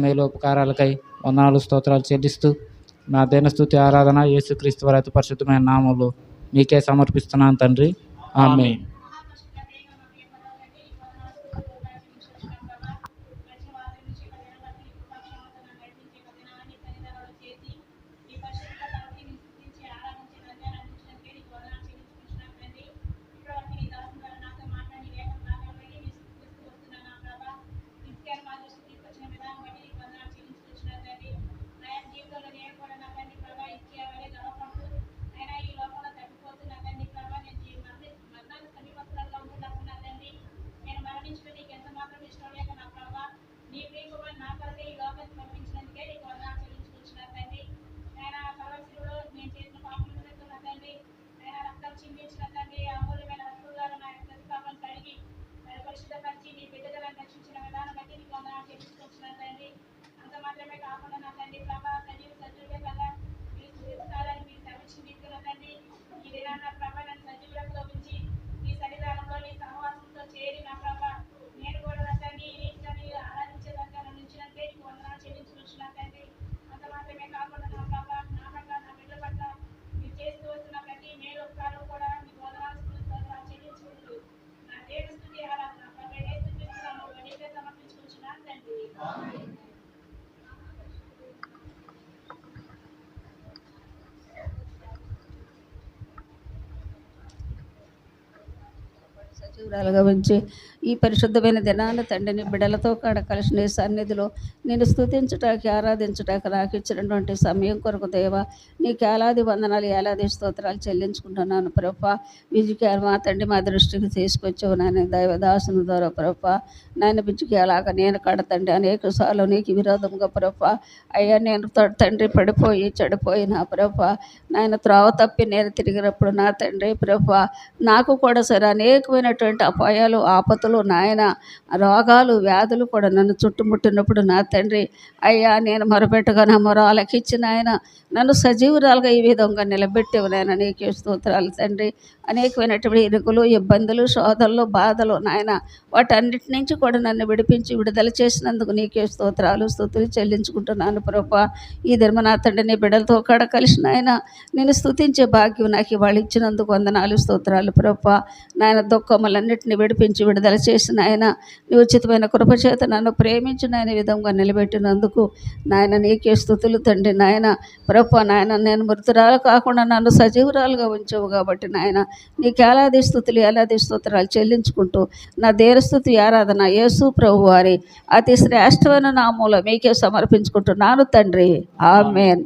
Speaker 11: మేలు ఉపకారాలకై వందనాలు, స్తోత్రాలు చెల్లిస్తూ నా దినస్తుతి ఆరాధన యేసుక్రీస్తు వారి అతి పరిశుద్ధమైన నామంలో మీకే సమర్పిస్తున్నాను తండ్రి. ఆమేన్.
Speaker 12: సజీవురాలుగా ఉంచి ఈ పరిశుద్ధమైన దినాన్ని తండ్రిని బిడ్డలతో కాడ కలిసి నీ సన్నిధిలో నేను స్తుతించటానికి, ఆరాధించటానికి నాకు ఇచ్చినటువంటి సమయం కొరకు దేవా నీకు ఏలాది వందనాలు, ఏలాది స్తోత్రాలు చెల్లించుకుంటున్నాను ప్రభా. విజయకి మా తండ్రి మా దృష్టికి తీసుకొచ్చావు నాయన దైవదాసుని ద్వారా ప్రభా. నాయన బిడ్డకి అలాగ నేను కడతండి అనేక సార్లు నీకు విరోధంగా ప్రభా అయ్యా నేను తండ్రి పడిపోయి చెడిపోయినా ప్రభా నాయన త్రోవ తప్పి నేను తిరిగినప్పుడు నా తండ్రి ప్రభా నాకు కూడా సరే అనేకమైనటువంటి అపాయాలు, ఆపతులు నాయన, రోగాలు, వ్యాధులు కూడా నన్ను చుట్టుముట్టినప్పుడు నా తండ్రి అయ్యా నేను మొరపెట్టగా నా మొర ఆలకిచ్చి నాయన నన్ను సజీవురాలుగా ఈ విధంగా నిలబెట్టేవు నాయన నీకే స్తోత్రాలు తండ్రి. అనేకమైనటువంటి ఇరుకులు, ఇబ్బందులు, శోధనలు, బాధలు నాయన వాటన్నిటి నుంచి కూడా నన్ను విడిపించి విడుదల చేసినందుకు నీకే స్తోత్రాలు, స్తుతులు చెల్లించుకుంటున్నాను ప్రభా. ఈ ధర్మ నా తండ్రి నీ బిడ్డలతో కాడ కలిసి నాయన నేను స్తుతించే భాగ్యం నాకు ఇవాళ ఇచ్చినందుకు వందనాలు, స్తోత్రాలు ప్రభా. నాయన దుఃఖములన్నింటినీ విడిపించి విడుదల చేసిన ఆయన నీ ఉచితమైన కృపచేత నన్ను ప్రేమించిన ఆయన విధంగా నిలబెట్టినందుకు నాయన నీకే స్తుతులు తండ్రి. నాయన ప్రభా గొప్ప నాయన, నేను మృతురాలు కాకుండా నన్ను సజీవురాలుగా ఉంచావు కాబట్టి నాయన నీకు ఏలాది స్తుతులు ఏలాది స్తోత్రాలు చెల్లించుకుంటూ నా దేవస్తుతి ఆరాధన యేసు ప్రభు వారి అతి శ్రేష్టమైన నామంలో మీకే సమర్పించుకుంటున్నాను తండ్రి. ఆమేన్.